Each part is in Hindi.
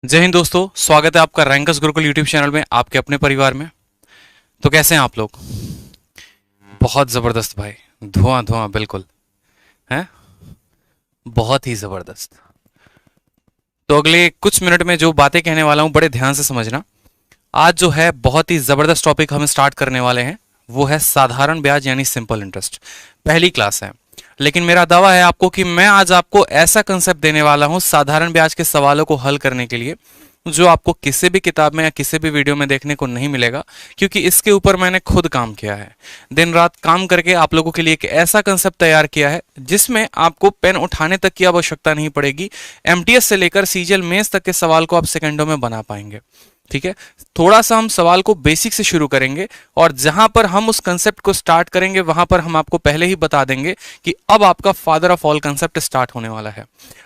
जय हिंद दोस्तों, स्वागत है आपका रैंकर्स गुरुकुल यूट्यूब चैनल में, आपके अपने परिवार में। तो कैसे हैं आप लोग? बहुत ज़बरदस्त भाई, धुआं धुआं बिल्कुल है, बहुत ही ज़बरदस्त। तो अगले कुछ मिनट में जो बातें कहने वाला हूं बड़े ध्यान से समझना। आज जो है बहुत ही ज़बरदस्त टॉपिक हम स्टार्ट करने वाले हैं, वो है साधारण ब्याज यानी सिंपल इंटरेस्ट। पहली क्लास है, लेकिन मेरा दावा है आपको कि मैं आज आपको ऐसा कंसेप्ट देने वाला हूं साधारण ब्याज के सवालों को हल करने के लिए, जो आपको किसी भी किताब में या किसी भी वीडियो में देखने को नहीं मिलेगा, क्योंकि इसके ऊपर मैंने खुद काम किया है। दिन रात काम करके आप लोगों के लिए एक ऐसा कंसेप्ट तैयार किया है जिसमें आपको पेन उठाने तक की आवश्यकता नहीं पड़ेगी। एमटीएस से लेकर सीजीएल मेंस तक के सवाल को आप सेकंडों में बना पाएंगे। ठीक है, थोड़ा सा हम सवाल को बेसिक से शुरू करेंगे और जहां पर हम उस कंसेप्ट को स्टार्ट करेंगे वहां पर हम आपको पहले ही बता देंगे कि अब आपका father of all concept start होने वाला है।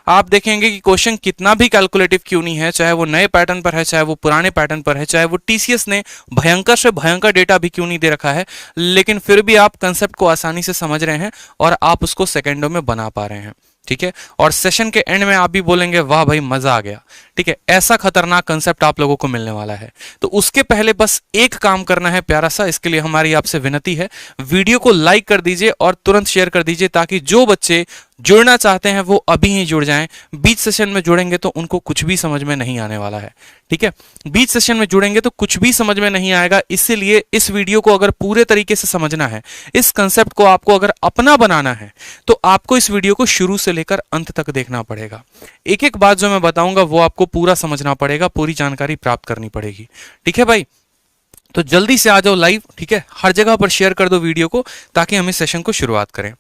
आप देखेंगे कि क्वेश्चन कितना भी कैलकुलेटिव क्यों नहीं है, चाहे वो नए पैटर्न पर है, चाहे वो पुराने पैटर्न पर है, चाहे वो टीसीएस ने भयंकर से भयंकर डेटा भी क्यों नहीं दे रखा है, लेकिन फिर भी आप कंसेप्ट को आसानी से समझ रहे हैं और आप उसको सेकेंडों में बना पा रहे हैं। ठीक है, और सेशन के एंड में आप भी बोलेंगे वाह भाई मजा आ गया। ठीक है, ऐसा खतरनाक कंसेप्ट आप लोगों को मिलने वाला है। तो उसके पहले बस एक काम करना है प्यारा सा, इसके लिए हमारी आपसे विनती है, वीडियो को लाइक कर दीजिए और तुरंत शेयर कर दीजिए, ताकि जो बच्चे जुड़ना चाहते हैं वो अभी ही जुड़ जाएं। बीच सेशन में जुड़ेंगे तो उनको कुछ भी समझ में नहीं आने वाला है। ठीक है, बीच सेशन में जुड़ेंगे तो कुछ भी समझ में नहीं आएगा। इसीलिए इस वीडियो को अगर पूरे तरीके से समझना है, इस कंसेप्ट को आपको अगर अपना बनाना है, तो आपको इस वीडियो को शुरू से लेकर अंत तक देखना पड़ेगा। एक एक बात जो मैं बताऊंगा वो आपको पूरा समझना पड़ेगा, पूरी जानकारी प्राप्त करनी पड़ेगी। ठीक है भाई, तो जल्दी से आ जाओ लाइव। ठीक है, हर जगह पर शेयर कर दो वीडियो को, ताकि हम इस सेशन को शुरुआत करें।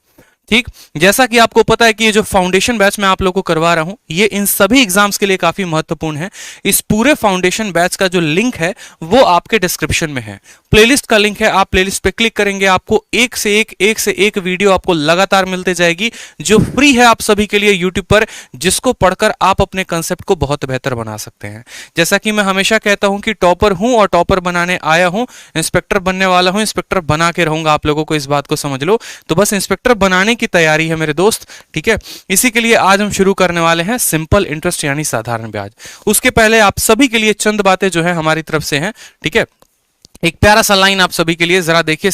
ठीक, जैसा कि आपको पता है कि ये जो फाउंडेशन बैच मैं आप लोगों को करवा रहा हूं, ये इन सभी एग्जाम्स के लिए काफी महत्वपूर्ण है। इस पूरे फाउंडेशन बैच का जो लिंक है वो आपके डिस्क्रिप्शन में है, प्लेलिस्ट का लिंक है। आप प्लेलिस्ट पे क्लिक करेंगे, आपको एक से एक वीडियो आपको लगातार मिलते जाएगी, जो फ्री है आप सभी के लिए यूट्यूब पर, जिसको पढ़कर आप अपने कंसेप्ट को बहुत बेहतर बना सकते हैं। जैसा कि मैं हमेशा कहता हूं कि टॉपर हूं और टॉपर बनाने आया हूं, इंस्पेक्टर बनने वाला हूं, इंस्पेक्टर बना के रहूंगा। आप लोगों को इस बात को समझ लो। तो बस इंस्पेक्टर बनाने की तैयारी है मेरे दोस्त। ठीक है, इसी के लिए आज हम शुरू करने वाले हैं सिंपल इंटरेस्ट यानी साधारण ब्याज। उसके पहले आप सभी के लिए चंद बातें जो है हमारी तरफ से हैं। ठीक है, एक प्यारा सा लाइन आप सभी के लिए, जरा देखिए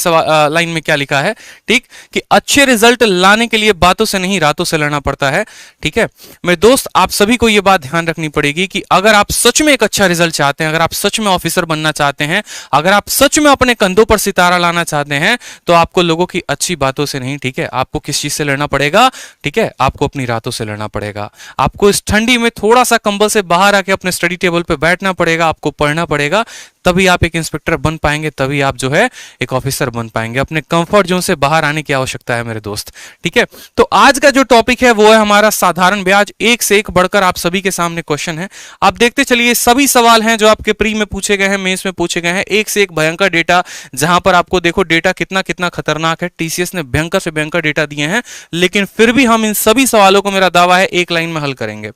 लाइन में क्या लिखा है। ठीक, कि अच्छे रिजल्ट लाने के लिए बातों से नहीं रातों से लड़ना पड़ता है। ठीक है मेरे दोस्त, आप सभी को यह बात ध्यान रखनी पड़ेगी कि अगर आप सच में एक अच्छा रिजल्ट चाहते हैं, अगर आप सच में ऑफिसर बनना चाहते हैं, अगर आप सच में अपने कंधों पर सितारा लाना चाहते हैं, तो आपको लोगों की अच्छी बातों से नहीं, ठीक है, आपको किस चीज से लड़ना पड़ेगा? ठीक है, आपको अपनी रातों से लड़ना पड़ेगा। आपको इस ठंडी में थोड़ा सा कंबल से बाहर आके अपने स्टडी टेबल पे बैठना पड़ेगा, आपको पढ़ना पड़ेगा, तभी आप एक इंस्पेक्टर बन पाएंगे, तभी आप जो है एक ऑफिसर बन पाएंगे। अपने कंफर्ट जोन से बाहर आने की आवश्यकता है मेरे दोस्त। ठीक है, तो आज का जो टॉपिक है वो है हमारा साधारण ब्याज। एक से एक बढ़कर आप सभी के सामने क्वेश्चन है, आप देखते चलिए। सभी सवाल हैं जो आपके प्री में पूछे गए हैं, मेंस में पूछे गए हैं, एक से एक भयंकर डेटा, जहां पर आपको देखो डेटा कितना कितना खतरनाक है। टीसीएस ने भयंकर से भयंकर डेटा दिए हैं, लेकिन फिर भी हम इन सभी सवालों को, मेरा दावा है, एक लाइन में हल करेंगे।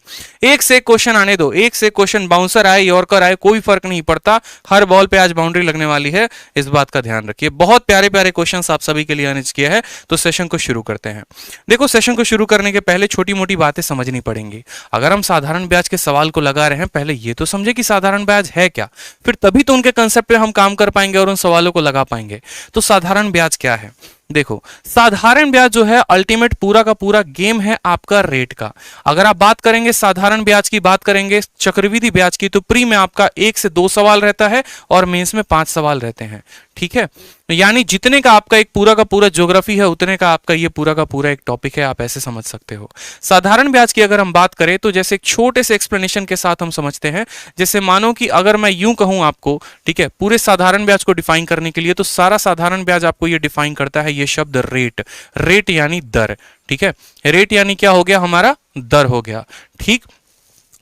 एक से एक क्वेश्चन आने दो, एक से एक क्वेश्चन, बाउंसर आए यॉर्कर आए, कोई फर्क नहीं पड़ता। हर बॉल पे आज बाउंड्री लगने वाली है, इस बात का ध्यान रखिए। बहुत प्यारे प्यारे क्वेश्चंस आप सभी के लिए अरेंज किया है, तो सेशन को शुरू करते हैं। देखो, सेशन को शुरू करने के पहले छोटी मोटी बातें समझनी पड़ेंगी। अगर हम साधारण ब्याज के सवाल को लगा रहे हैं, पहले ये तो समझे कि साधारण ब्याज है क्या, फिर तभी तो उनके कंसेप्ट पे हम काम कर पाएंगे और उन सवालों को लगा पाएंगे। तो साधारण ब्याज क्या है? देखो, साधारण ब्याज जो है अल्टीमेट पूरा का पूरा गेम है आपका रेट का। अगर आप बात करेंगे साधारण ब्याज की, बात करेंगे चक्रवृद्धि ब्याज की, तो प्री में आपका 1 से 2 सवाल रहता है और मेंस में 5 सवाल रहते हैं। ठीक है, यानी जितने का आपका एक पूरा का पूरा ज्योग्राफी है, उतने का आपका ये पूरा का पूरा एक टॉपिक है, आप ऐसे समझ सकते हो। साधारण ब्याज की अगर हम बात करें तो जैसे एक छोटे से एक्सप्लेनेशन के साथ हम समझते हैं। जैसे मानो कि अगर मैं यूं कहूं आपको, ठीक है, पूरे साधारण ब्याज को डिफाइन करने के लिए, तो सारा साधारण ब्याज आपको ये डिफाइन करता है ये शब्द रेट। रेट यानी दर। ठीक है, रेट यानी क्या हो गया? हमारा दर हो गया। ठीक,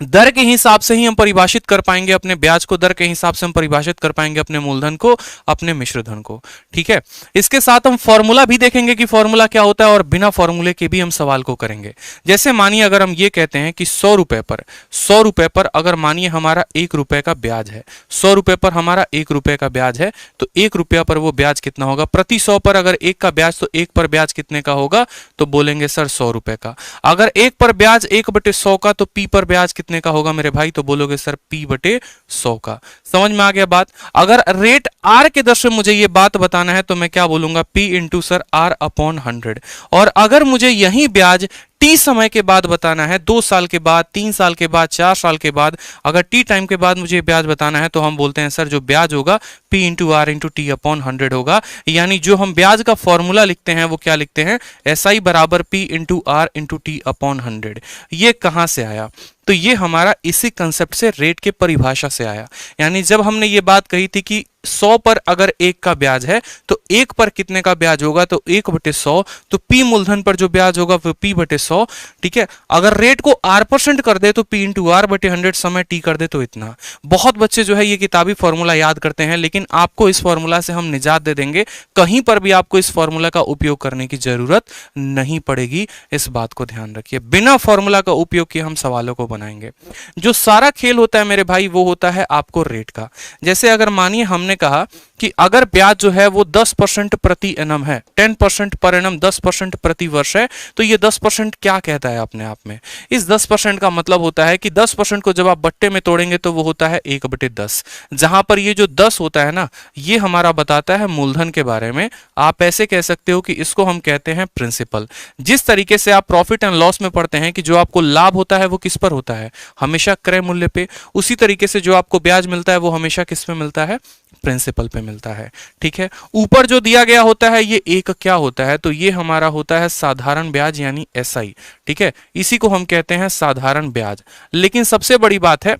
दर के हिसाब से ही हम परिभाषित कर पाएंगे अपने ब्याज को, दर के हिसाब से हम परिभाषित कर पाएंगे अपने मूलधन को, अपने मिश्र धन को। ठीक है, इसके साथ हम फॉर्मूला भी देखेंगे कि फॉर्मूला क्या होता है, और बिना फॉर्मूले के भी हम सवाल को करेंगे। जैसे मानिए अगर हम ये कहते हैं कि 100 रुपए पर अगर मानिए हमारा 1 रुपए का ब्याज है, 100 रुपए पर हमारा 1 रुपए का ब्याज है, तो 1 रुपया पर वो ब्याज कितना होगा? प्रति 100 पर अगर 1 का ब्याज, तो 1 पर ब्याज कितने का होगा? तो बोलेंगे सर 100 रुपए का। अगर 1 पर ब्याज 1/100 का, तो पी पर ब्याज कितना कितने का होगा मेरे भाई? तो बोलोगे सर P बटे 100 का। समझ में आ गया बात? अगर रेट R के दर से मुझे ये बात बताना है तो मैं क्या बोलूंगा? P into sir R upon 100। और अगर मुझे यही ब्याज T समय के बाद बताना है, 2 साल के बाद, 3 साल के बाद, 4 साल के बाद, अगर T टाइम के बाद मुझे ब्याज बताना है तो हम बोलते हैं सर जो ब्याज होगा P into R into T upon 100 होगा। यानी जो हम ब्याज का फॉर्मूला लिखते हैं वो क्या लिखते हैं? SI बराबर P into R into T upon 100। ये कहां से आया? तो ये हमारा इसी कंसेप्ट से, रेट के परिभाषा से आया। यानी जब हमने ये बात कही थी कि 100 पर अगर 1 का ब्याज है तो 1 पर कितने का ब्याज होगा? तो 1 बटे 100। तो P मूलधन पर जो ब्याज होगा वो P बटे 100। ठीक है, अगर रेट को R% कर दे तो P इंटू आर बटे 100, समय T कर दे तो इतना। बहुत बच्चे जो है ये किताबी फॉर्मूला याद करते हैं, लेकिन आपको इस फॉर्मूला से हम निजात दे देंगे। कहीं पर भी आपको इस फॉर्मूला का उपयोग करने की जरूरत नहीं पड़ेगी, इस बात को ध्यान रखिए। बिना फॉर्मूला का उपयोग किए हम सवालों को बनाएंगे। जो सारा खेल होता है मेरे भाई वो होता है आपको रेट का। जैसे अगर मानिए हमने कहा कि अगर ब्याज जो है वो 10% प्रति एनम है, 10% पर एनम, 10% प्रति वर्ष है, तो ये 10% क्या कहता है अपने आप में? इस 10% का मतलब होता है कि 10% को जब आप बट्टे में तोड़ेंगे तो वो होता है 1 बटे 10। जहां पर ये जो 10 होता है ना, ये हमारा बताता है मूलधन के बारे में। आप ऐसे कह सकते हो कि इसको हम कहते हैं प्रिंसिपल। जिस तरीके से आप प्रॉफिट एंड लॉस में पढ़ते हैं कि जो आपको लाभ होता है वो किस पर होता है? हमेशा क्रय मूल्य पे। उसी तरीके से जो आपको ब्याज मिलता है वो हमेशा किस पे मिलता है? प्रिंसिपल पे मिलता है। ठीक है, ऊपर जो दिया गया होता है ये एक क्या होता है? तो ये हमारा होता है साधारण ब्याज यानी SI। ठीक है, इसी को हम कहते हैं साधारण ब्याज। लेकिन सबसे बड़ी बात है,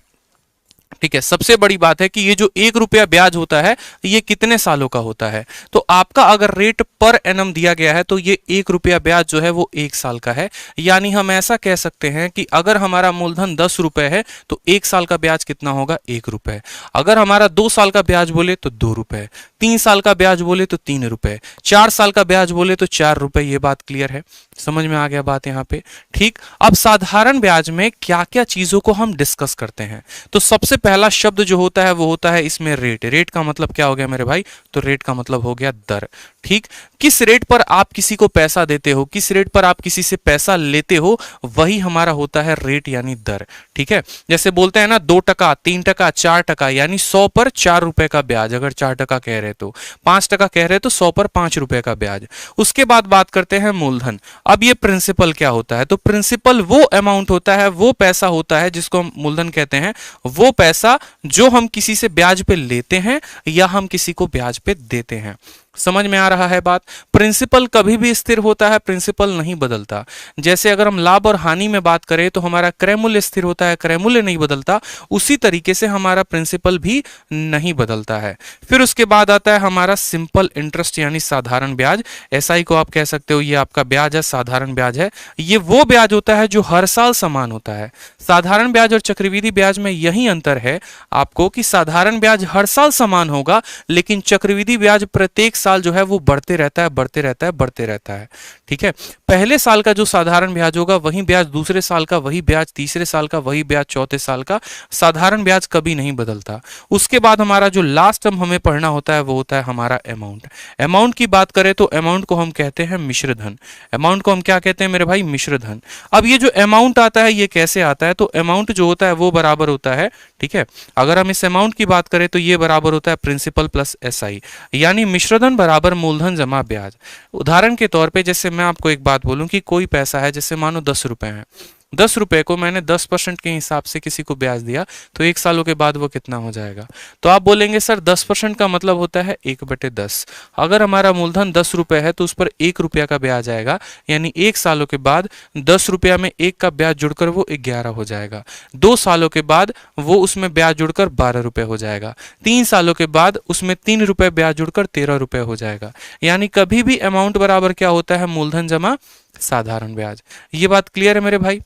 ठीक है, सबसे बड़ी बात है कि ये जो 1 रुपया ब्याज होता है ये कितने सालों का होता है? तो आपका अगर रेट पर एनम दिया गया है तो ये 1 रुपया ब्याज जो है वो 1 साल का है। यानी हम ऐसा कह सकते हैं कि अगर हमारा मूलधन 10 रुपए है तो 1 साल का ब्याज कितना होगा? 1 रुपए। अगर हमारा 2 साल का ब्याज बोले तो 2 रुपए, 3 साल का ब्याज बोले तो 3 रुपए, 4 साल का ब्याज बोले तो 4 रुपए। ये बात क्लियर है? समझ में आ गया बात यहाँ पे? ठीक, अब साधारण ब्याज में क्या क्या चीजों को हम डिस्कस करते हैं। तो सबसे पहला शब्द जो होता है वो होता है इसमें रेट। रेट का मतलब क्या हो गया मेरे भाई? तो रेट का मतलब हो गया दर। ठीक, किस रेट पर आप किसी को पैसा देते हो, किस रेट पर आप किसी से पैसा लेते हो, वही हमारा होता है रेट यानी दर। ठीक है, जैसे बोलते हैं ना 2 टका, 3 टका, 4 टका, यानी 100 पर 4 रुपए का ब्याज। अगर 4 टका कह रहे तो 5 टका कह रहे तो 100 पर 5 रुपए का ब्याज। उसके बाद बात करते हैं मूलधन। अब ये प्रिंसिपल क्या होता है? तो प्रिंसिपल वो अमाउंट होता है, वो पैसा होता है जिसको हम मूलधन कहते हैं। वो पैसा जो हम किसी से ब्याज पे लेते हैं या हम किसी को ब्याज पे देते हैं। समझ में आ रहा है बात? प्रिंसिपल कभी भी स्थिर होता है, प्रिंसिपल नहीं बदलता। जैसे अगर हम लाभ और हानि में बात करें तो हमारा क्रय मूल्य स्थिर होता है, क्रय मूल्य नहीं बदलता। उसी तरीके से हमारा प्रिंसिपल भी नहीं बदलता है। फिर उसके बाद आता है हमारा सिंपल इंटरेस्ट यानी साधारण ब्याज। SI को आप कह सकते हो ये आपका ब्याज है, साधारण ब्याज है। ये वो ब्याज होता है जो हर साल समान होता है। साधारण ब्याज और चक्रवृद्धि ब्याज में यही अंतर है आपको कि साधारण ब्याज हर साल समान होगा, लेकिन चक्रवृद्धि ब्याज प्रत्येक साल जो है वो बढ़ते रहता है, बढ़ते रहता है, बढ़ते रहता है। ठीक है, पहले साल का जो साधारण ब्याज होगा वही ब्याज दूसरे साल का, वही ब्याज तीसरे साल का, वही ब्याज चौथे साल का। साधारण ब्याज कभी नहीं बदलता। उसके बाद हमारा जो लास्ट टर्म हमें पढ़ना होता है वो होता है हमारा अमाउंट। अमाउंट की बात करें तो अमाउंट को हम कहते हैं मिश्र धन। अमाउंट को हम क्या कहते हैं मेरे भाई? मिश्र धन। अब ये जो अमाउंट आता है ये कैसे आता है? तो अमाउंट जो होता है वो बराबर होता है, ठीक है, अगर हम इस अमाउंट की बात करें तो ये बराबर होता है प्रिंसिपल प्लस SI, यानी मिश्रधन बराबर मूलधन जमा ब्याज। उदाहरण के तौर पे जैसे मैं आपको एक बात बोलूं कि कोई पैसा है, जैसे मानो 10 रुपए है, 10 रुपए को मैंने 10% के हिसाब से किसी को ब्याज दिया तो 1 सालों के बाद वो कितना हो जाएगा? तो आप बोलेंगे सर 10% का मतलब होता है 1 बटे 10। अगर हमारा मूलधन 10 रुपए है तो उस पर 1 रुपया का ब्याज आएगा, यानी 1 सालों के बाद 10 रुपया में 1 का ब्याज जुड़कर वो 11 हो जाएगा। 2 सालों के बाद वो उसमें ब्याज जुड़कर 12 रुपए हो जाएगा। 3 सालों के बाद उसमें 3 रुपए ब्याज जुड़कर 13 रुपए हो जाएगा। यानी कभी भी अमाउंट बराबर क्या होता है? मूलधन जमा साधारण ब्याज। ये बात क्लियर है मेरे भाई?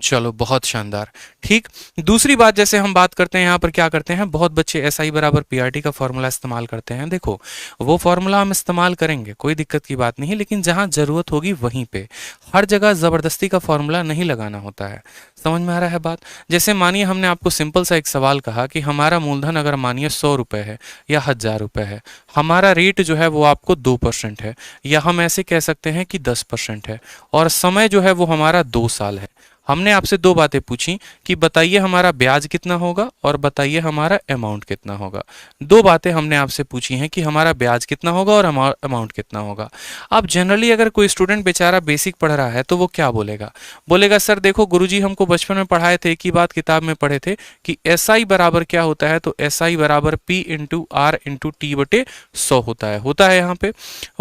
चलो बहुत शानदार। ठीक, दूसरी बात जैसे हम बात करते हैं यहाँ पर क्या करते हैं, बहुत बच्चे SI बराबर PRT का फॉर्मूला इस्तेमाल करते हैं। देखो वो फॉर्मूला हम इस्तेमाल करेंगे, कोई दिक्कत की बात नहीं, लेकिन जहां जरूरत होगी वहीं पे। हर जगह जबरदस्ती का फॉर्मूला नहीं लगाना होता है। समझ में आ रहा है बात? जैसे मानिए हमने आपको सिंपल सा एक सवाल कहा कि हमारा मूलधन अगर मानिए 100 रुपए है या 1000 रुपए है, हमारा रेट जो है वो आपको 2% है, या हम ऐसे कह सकते हैं कि 10% है, और समय जो है वो हमारा 2 साल है। हमने आपसे दो बातें पूछी कि बताइए हमारा ब्याज कितना होगा और बताइए हमारा अमाउंट कितना होगा। दो बातें हमने आपसे पूछी हैं कि हमारा ब्याज कितना होगा और अमाउंट कितना होगा। अब जनरली अगर कोई स्टूडेंट बेचारा बेसिक पढ़ रहा है तो वो क्या बोलेगा, बोलेगा सर देखो गुरुजी हमको बचपन में पढ़ाए थे, एक ही बात किताब में पढ़े थे कि एसआई बराबर क्या होता है, तो एसआई बराबर P into R into T बटे 100 होता है यहाँ पे।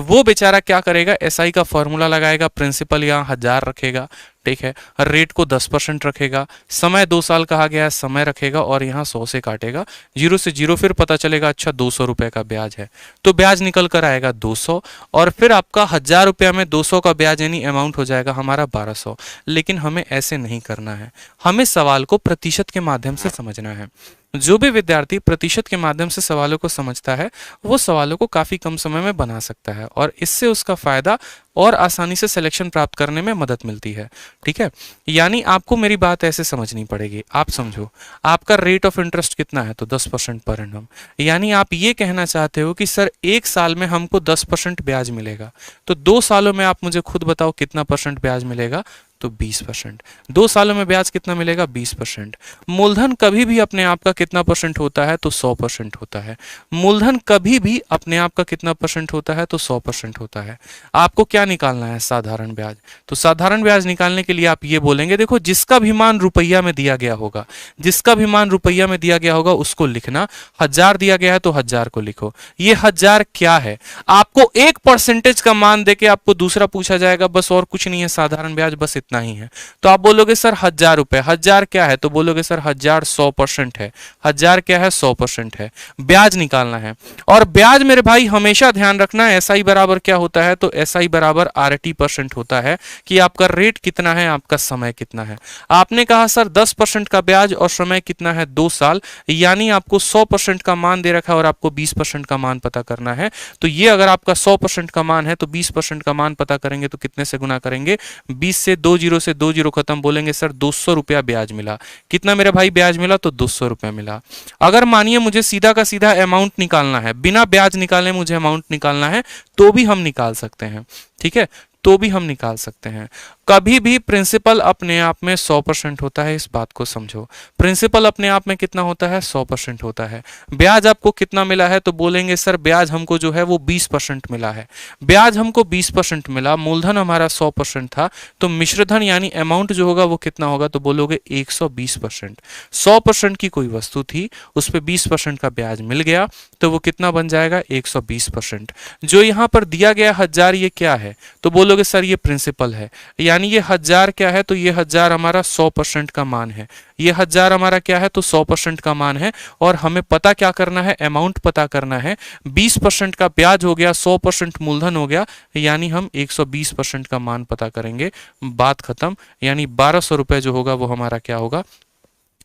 वो बेचारा क्या करेगा, एसआई का फॉर्मूला लगाएगा, प्रिंसिपल यहाँ 1000 रखेगा, ठीक है, रेट को 10% रखेगा, समय 2 साल कहा गया है, समय रखेगा और यहाँ 100 से काटेगा, 0 से 0, फिर पता चलेगा अच्छा 200 रुपए का ब्याज है, तो ब्याज निकल कर आएगा 200, और फिर आपका 1000 रुपया में 200 का ब्याज यानी अमाउंट हो जाएगा हमारा 1200। लेकिन हमें ऐसे नहीं करना है, हमें सवाल को प्रतिशत के माध्यम से समझना है। जो भी विद्यार्थी प्रतिशत के माध्यम से सवालों को समझता है वो सवालों को काफी कम समय में बना सकता है और इससे उसका फायदा और आसानी से सिलेक्शन प्राप्त करने में मदद मिलती है। ठीक है, यानी आपको मेरी बात ऐसे समझनी पड़ेगी। आप समझो, आपका रेट ऑफ इंटरेस्ट कितना है, तो 10% पर एनम। यानी आप ये कहना चाहते हो कि सर 1 साल में हमको 10% ब्याज मिलेगा, तो 2 सालों में आप मुझे खुद बताओ कितना परसेंट ब्याज मिलेगा, तो 20%। 2 सालों में ब्याज कितना मिलेगा, 20%। मूलधन कभी भी अपने आप का कितना परसेंट होता है, तो 100% होता है। मूलधन कभी भी अपने आप का कितना परसेंट होता है, तो 100% होता है। आपको क्या निकालना है, साधारण ब्याज। तो साधारण ब्याज निकालने के लिए आप ये बोलेंगे, देखो जिसका भी मान रुपया में दिया गया होगा, जिसका भी मान रुपया में दिया गया होगा उसको लिखना। 1000 दिया गया है तो 1000 को लिखो। ये 1000 क्या है, आपको एक परसेंटेज का मान देके आपको दूसरा पूछा जाएगा, बस और कुछ नहीं है, साधारण ब्याज बस इतना ही है। तो आप बोलोगे सर 1000 रुपए, 1000 क्या है, तो बोलोगे सर 1000 100% है। 1000 क्या है, 100% है। ब्याज निकालना है, और ब्याज मेरे भाई हमेशा ध्यान रखना एसआई बराबर क्या होता है, तो एसआई बराबर आरटी परसेंट होता है कि आपका रेट कितना है, आपका समय कितना है। आपने कहा सर 10% का ब्याज और समय कितना है, 2 साल, यानी आपको 100% का मान दे रखा है और आपको 20% का मान पता करना है। तो ये अगर आपका 100% का मान है तो 20% का मान पता करेंगे तो कितने से गुना करेंगे, 20 से 2 जीरो खत्म, बोलेंगे सर 200 रुपया ब्याज मिला। कितना मेरे भाई ब्याज मिला, तो 200 रुपया मिला। अगर मानिए मुझे सीधा का सीधा अमाउंट निकालना है, बिना ब्याज निकाले मुझे अमाउंट निकालना है, तो भी हम निकाल सकते हैं। ठीक है, तो भी हम निकाल सकते हैं। कभी भी प्रिंसिपल अपने आप में 100% होता है, इस बात को समझो। प्रिंसिपल अपने आप में कितना होता है, 100% होता है। ब्याज आपको कितना मिला है, तो बोलेंगे सर ब्याज हमको जो है वो 20% मिला है। ब्याज हमको 20% मिला, मूलधन हमारा 100% था, तो मिश्रधन यानी अमाउंट जो होगा वो कितना होगा, तो बोलोगे 120%। 100% की कोई वस्तु थी, उस पर 20% का ब्याज मिल गया, तो वो कितना बन जाएगा, 120%। जो यहाँ पर दिया गया 1000, ये क्या है, तो बोलोगे सर ये प्रिंसिपल है। यानी ये 1000 क्या है, तो ये 1000 हमारा 100% का मान है। ये 1000 हमारा क्या है, तो 100% का मान है, और हमें पता क्या करना है, अमाउंट पता करना है। 20% का ब्याज हो गया, 100% मूलधन हो गया, यानी हम 120% का मान पता करेंगे। बात खत्म। यानी 1200 रुपए जो होगा वो हमारा क्या होगा,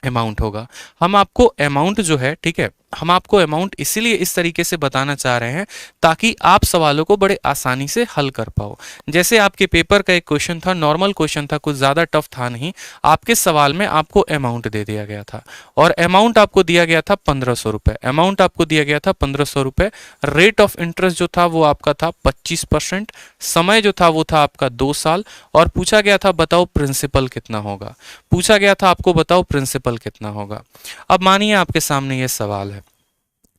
अमाउंट होगा। हम आपको अमाउंट जो है, ठीक है, हम आपको अमाउंट इसीलिए इस तरीके से बताना चाह रहे हैं ताकि आप सवालों को बड़े आसानी से हल कर पाओ। जैसे आपके पेपर का एक क्वेश्चन था, नॉर्मल क्वेश्चन था, कुछ ज़्यादा टफ था नहीं। आपके सवाल में आपको अमाउंट दे दिया गया था, और अमाउंट आपको दिया गया था 1500 रुपये। अमाउंट आपको दिया गया था 1500 रुपये। रेट ऑफ इंटरेस्ट जो था वो आपका था 25%। समय जो था वो था आपका 2 साल, और पूछा गया था बताओ प्रिंसिपल कितना होगा। पूछा गया था आपको बताओ प्रिंसिपल कितना होगा। अब मानिए आपके सामने ये सवाल है,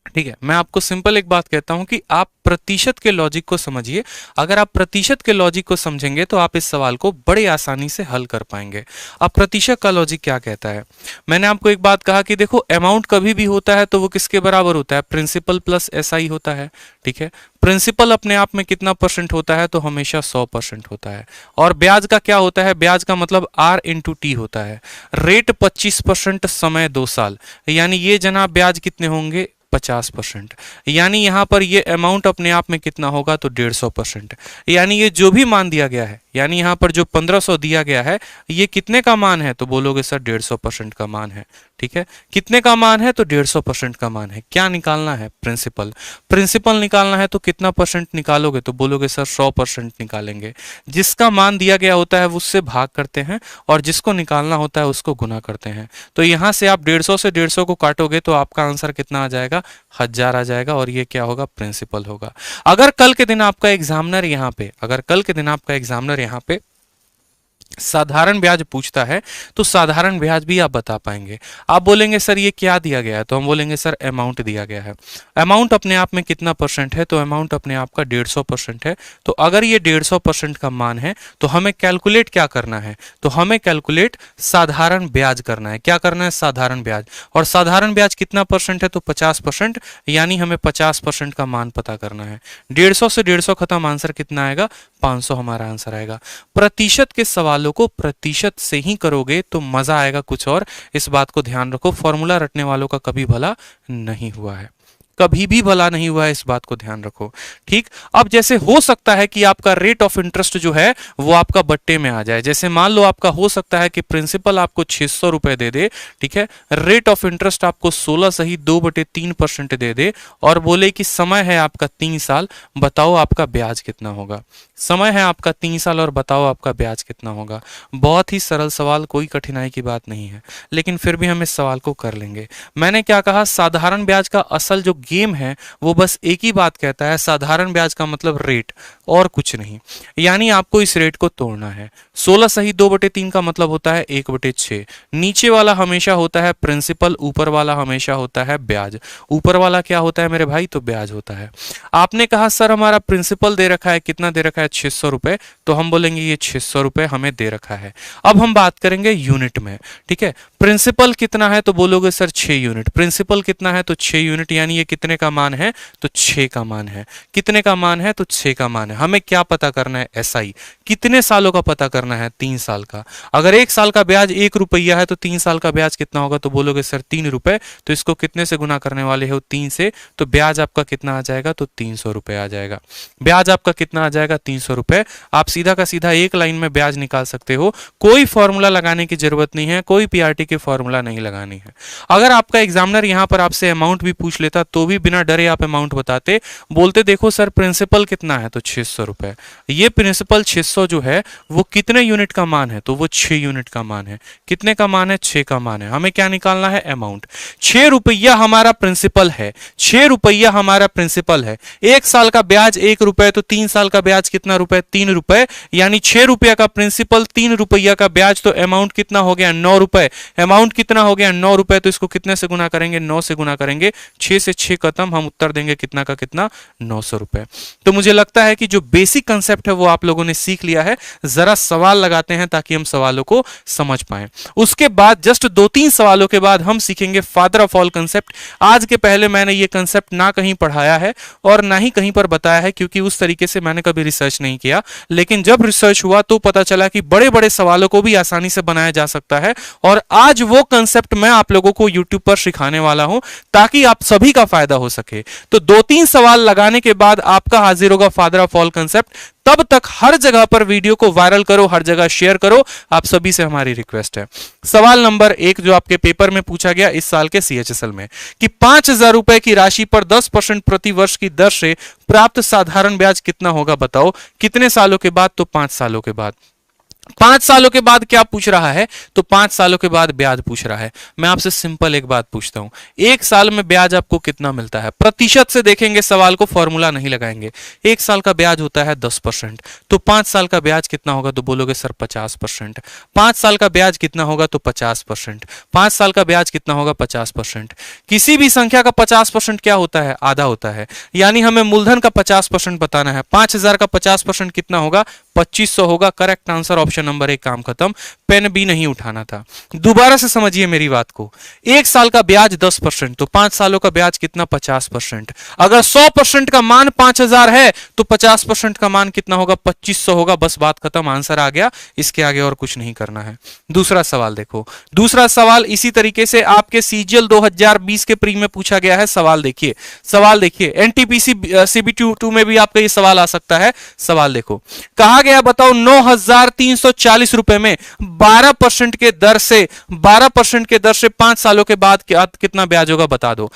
ठीक है, मैं आपको सिंपल एक बात कहता हूं कि आप प्रतिशत के लॉजिक को समझिए। अगर आप प्रतिशत के लॉजिक को समझेंगे तो आप इस सवाल को बड़े आसानी से हल कर पाएंगे। अब प्रतिशत का लॉजिक क्या कहता है, मैंने आपको एक बात कहा कि देखो अमाउंट कभी भी होता है तो वो किसके बराबर होता है, प्रिंसिपल प्लस एसआई होता है। ठीक है, प्रिंसिपल अपने आप में कितना परसेंट होता है, तो हमेशा 100% होता है। और ब्याज का क्या होता है, ब्याज का मतलब आर इंटू टी होता है। रेट 25%, समय 2 साल, यानी ये जनाब ब्याज कितने होंगे, 50%। यानी यहां पर ये अमाउंट अपने आप में कितना होगा, तो 150%। यानी ये जो भी मान दिया गया है, यानी यहां पर जो 1500 दिया गया है, ये कितने का मान है, तो बोलोगे सर 150% का मान है। ठीक है, कितने का मान है, तो 150% का मान है। क्या निकालना है, प्रिंसिपल। प्रिंसिपल निकालना है तो कितना परसेंट निकालोगे, तो बोलोगे सर 100% निकालेंगे। जिसका मान दिया गया होता है उससे भाग करते हैं, और जिसको निकालना होता है उसको गुना करते हैं। तो यहां से आप 150 से 150 को काटोगे तो आपका आंसर कितना आ जाएगा, 1000 आ जाएगा, और ये क्या होगा, प्रिंसिपल होगा। अगर कल के दिन आपका एग्जामिनर यहाँ पे साधारण ब्याज पूछता है तो साधारण ब्याज भी आप बता पाएंगे। आप बोलेंगे सर ये क्या दिया गया है, तो हम बोलेंगे सर अमाउंट दिया गया है। अमाउंट अपने आप में कितना परसेंट है, तो अमाउंट अपने आप का 150% है। तो अगर ये 150% का मान है तो हमें कैलकुलेट क्या करना है, तो हमें कैलकुलेट साधारण ब्याज करना है। क्या करना है, साधारण ब्याज। और साधारण ब्याज कितना परसेंट है, तो 50%, यानी हमें 50% का मान पता करना है। 150 से 150 खत्म, आंसर कितना आएगा, 500 हमारा आंसर आएगा। प्रतिशत के सवालों को प्रतिशत से ही करोगे तो मजा आएगा कुछ और। इस बात को ध्यान रखो, फॉर्मूला रटने वालों का कभी भला नहीं हुआ है, कभी भी भला नहीं हुआ है, इस बात को ध्यान रखो। ठीक, अब जैसे हो सकता है कि आपका रेट ऑफ इंटरेस्ट जो है वो आपका बट्टे में आ जाए। जैसे मान लो आपका हो सकता है कि प्रिंसिपल आपको 600 रुपए दे दे, ठीक है, रेट ऑफ इंटरेस्ट आपको 16 सही 2/3% दे दे और बोले कि समय है आपका 3 साल, बताओ आपका ब्याज कितना होगा। समय है आपका 3 साल और बताओ आपका ब्याज कितना होगा। बहुत ही सरल सवाल, कोई कठिनाई की बात नहीं है, लेकिन फिर भी हम इस सवाल को कर लेंगे। मैंने क्या कहा, साधारण ब्याज का असल जो गेम है वो बस एक ही बात कहता है, साधारण ब्याज का मतलब रेट और कुछ नहीं। यानी आपको इस रेट को तोड़ना है। 16 सही 2/3 का मतलब होता है 1/6। नीचे वाला हमेशा होता है प्रिंसिपल, ऊपर वाला हमेशा होता है ब्याज। ऊपर वाला क्या होता है मेरे भाई, तो ब्याज होता है। आपने कहा सर हमारा प्रिंसिपल दे रखा है, कितना दे रखा है, 600 रुपए, तो हम बोलेंगे ये 600 रुपए हमें दे रखा है। अब हम बात करेंगे यूनिट में, ठीक है। प्रिंसिपल कितना है, तो बोलोगे सर 6 यूनिट। प्रिंसिपल कितना है, तो 6 यूनिट, यानी ये कितने का मान है, तो 6 का मान है। कितने का मान है, तो 6 का मान है। हमें क्या पता करना है, एसआई कितने सालों का पता करना है, 3 साल का। अगर 1 साल का ब्याज 1 रुपया है तो 3 साल का ब्याज कितना होगा, तो बोलोगे सर 3 रुपए। तो इसको कितने से गुना करने वाले हो, 3 से, तो ब्याज आपका कितना आ जाएगा, तो 300 रुपए आ जाएगा। ब्याज आपका कितना आ जाएगा, 300 रुपए। आप सीधा का सीधा एक लाइन में ब्याज निकाल सकते हो, कोई फॉर्मूला लगाने की जरूरत नहीं है, कोई पीआरटी की फॉर्मूला नहीं लगानी है। अगर आपका एग्जामिनर यहां पर आपसे अमाउंट भी पूछ लेता तो भी बिना डरे आप अमाउंट बताते, बोलते देखो सर प्रिंसिपल कितना है, तो 600 रुपए। ये प्रिंसिपल 600 जो है वो कितने यूनिट का मान है, तो वो 6 यूनिट का मान है। कितने का मान है, 6 का मान है। हमें क्या निकालना है, अमाउंट। 6 रुपया हमारा प्रिंसिपल है, 6 रुपया हमारा प्रिंसिपल है। 1 साल का ब्याज 1 रुपए, तो 3 साल का ब्याज कितना रुपए, 3 रुपए। यानी 6 रुपया का प्रिंसिपल, 3 रुपया का ब्याज, तो अमाउंट कितना हो गया, 9 रुपए। अमाउंट कितना हो गया, 9 रुपए। तो इसको कितने से गुना करेंगे, 9 से गुना करेंगे। 6 से 6 खत्म, हम उत्तर देंगे कितना का कितना, 900 रुपए। तो मुझे लगता है कि जो बेसिक कंसेप्ट है वो आप लोगों ने सीख लिया है। जरा सवाल लगाते हैं ताकि हम सवालों को समझ पाएं। उसके बाद जस्ट 2-3 सवालों के बाद हम सीखेंगे फादर ऑफ ऑल कंसेप्ट। आज के पहले मैंने ये कंसेप्ट ना कहीं पढ़ाया है और ना ही कहीं पर बताया है, क्योंकि उस तरीके से मैंने कभी रिसर्च नहीं किया। लेकिन जब रिसर्च हुआ तो पता चला कि बड़े बड़े सवालों को भी आसानी से बनाया जा सकता है। और आज वो कंसेप्ट मैं आप लोगों को यूट्यूब पर सिखाने वाला हूं ताकि आप सभी का फायदा हो सके। तो 2-3 सवाल लगाने के बाद आपका हाजिर होगा फादर ऑफ ऑल कंसेप्ट। तब तक हर जगह पर वीडियो को वायरल करो, हर जगह शेयर करो, आप सभी से हमारी रिक्वेस्ट है। सवाल नंबर 1 जो आपके पेपर में पूछा गया इस साल के सीएचएसएल में, कि 5000 रुपए की राशि पर 10% प्रति वर्ष की दर से प्राप्त साधारण ब्याज कितना होगा, बताओ कितने सालों के बाद, तो 5 सालों के बाद। 5 सालों के बाद क्या पूछ रहा है, तो 5 सालों के बाद ब्याज पूछ रहा है। मैं आपसे सिंपल एक बात पूछता हूं, 1 साल में ब्याज आपको कितना मिलता है, प्रतिशत से देखेंगे सवाल को, फॉर्मूला नहीं लगाएंगे। 1 साल का ब्याज होता है 10%, तो 5 साल का ब्याज कितना होगा, तो बोलोगे सर 50%। 5 साल का ब्याज कितना होगा, तो 50%। 5 साल का ब्याज कितना होगा, 50%। किसी भी संख्या का 50% क्या होता है, आधा होता है। यानी हमें मूलधन का 50% बताना है। 5000 का 50% कितना होगा, 2500 होगा। करेक्ट आंसर ऑप्शन नंबर 1, काम खत्म। पेन भी नहीं उठाना था। दोबारा से समझिए मेरी बात को, 1 साल का ब्याज 10%, तो 5 सालों का ब्याज कितना, 50%। अगर 100% का मान 5000 है तो 50% का मान कितना होगा, 2500 होगा। बस बात खत्म, आंसर आ गया। इसके आगे और कुछ नहीं करना है। दूसरा सवाल देखो, दूसरा सवाल इसी तरीके से आपके सीजीएल 2020 के प्री में पूछा गया है। सवाल देखिए, सवाल देखिए, एनटीपीसी सीबी2 में भी आपका ये सवाल आ सकता है। सवाल देखो, कहा गया बताओ 9340 रुपए में 12% के दर से 12% के दर से 5 सालों के बाद कितना ब्याज होगा, बता दो।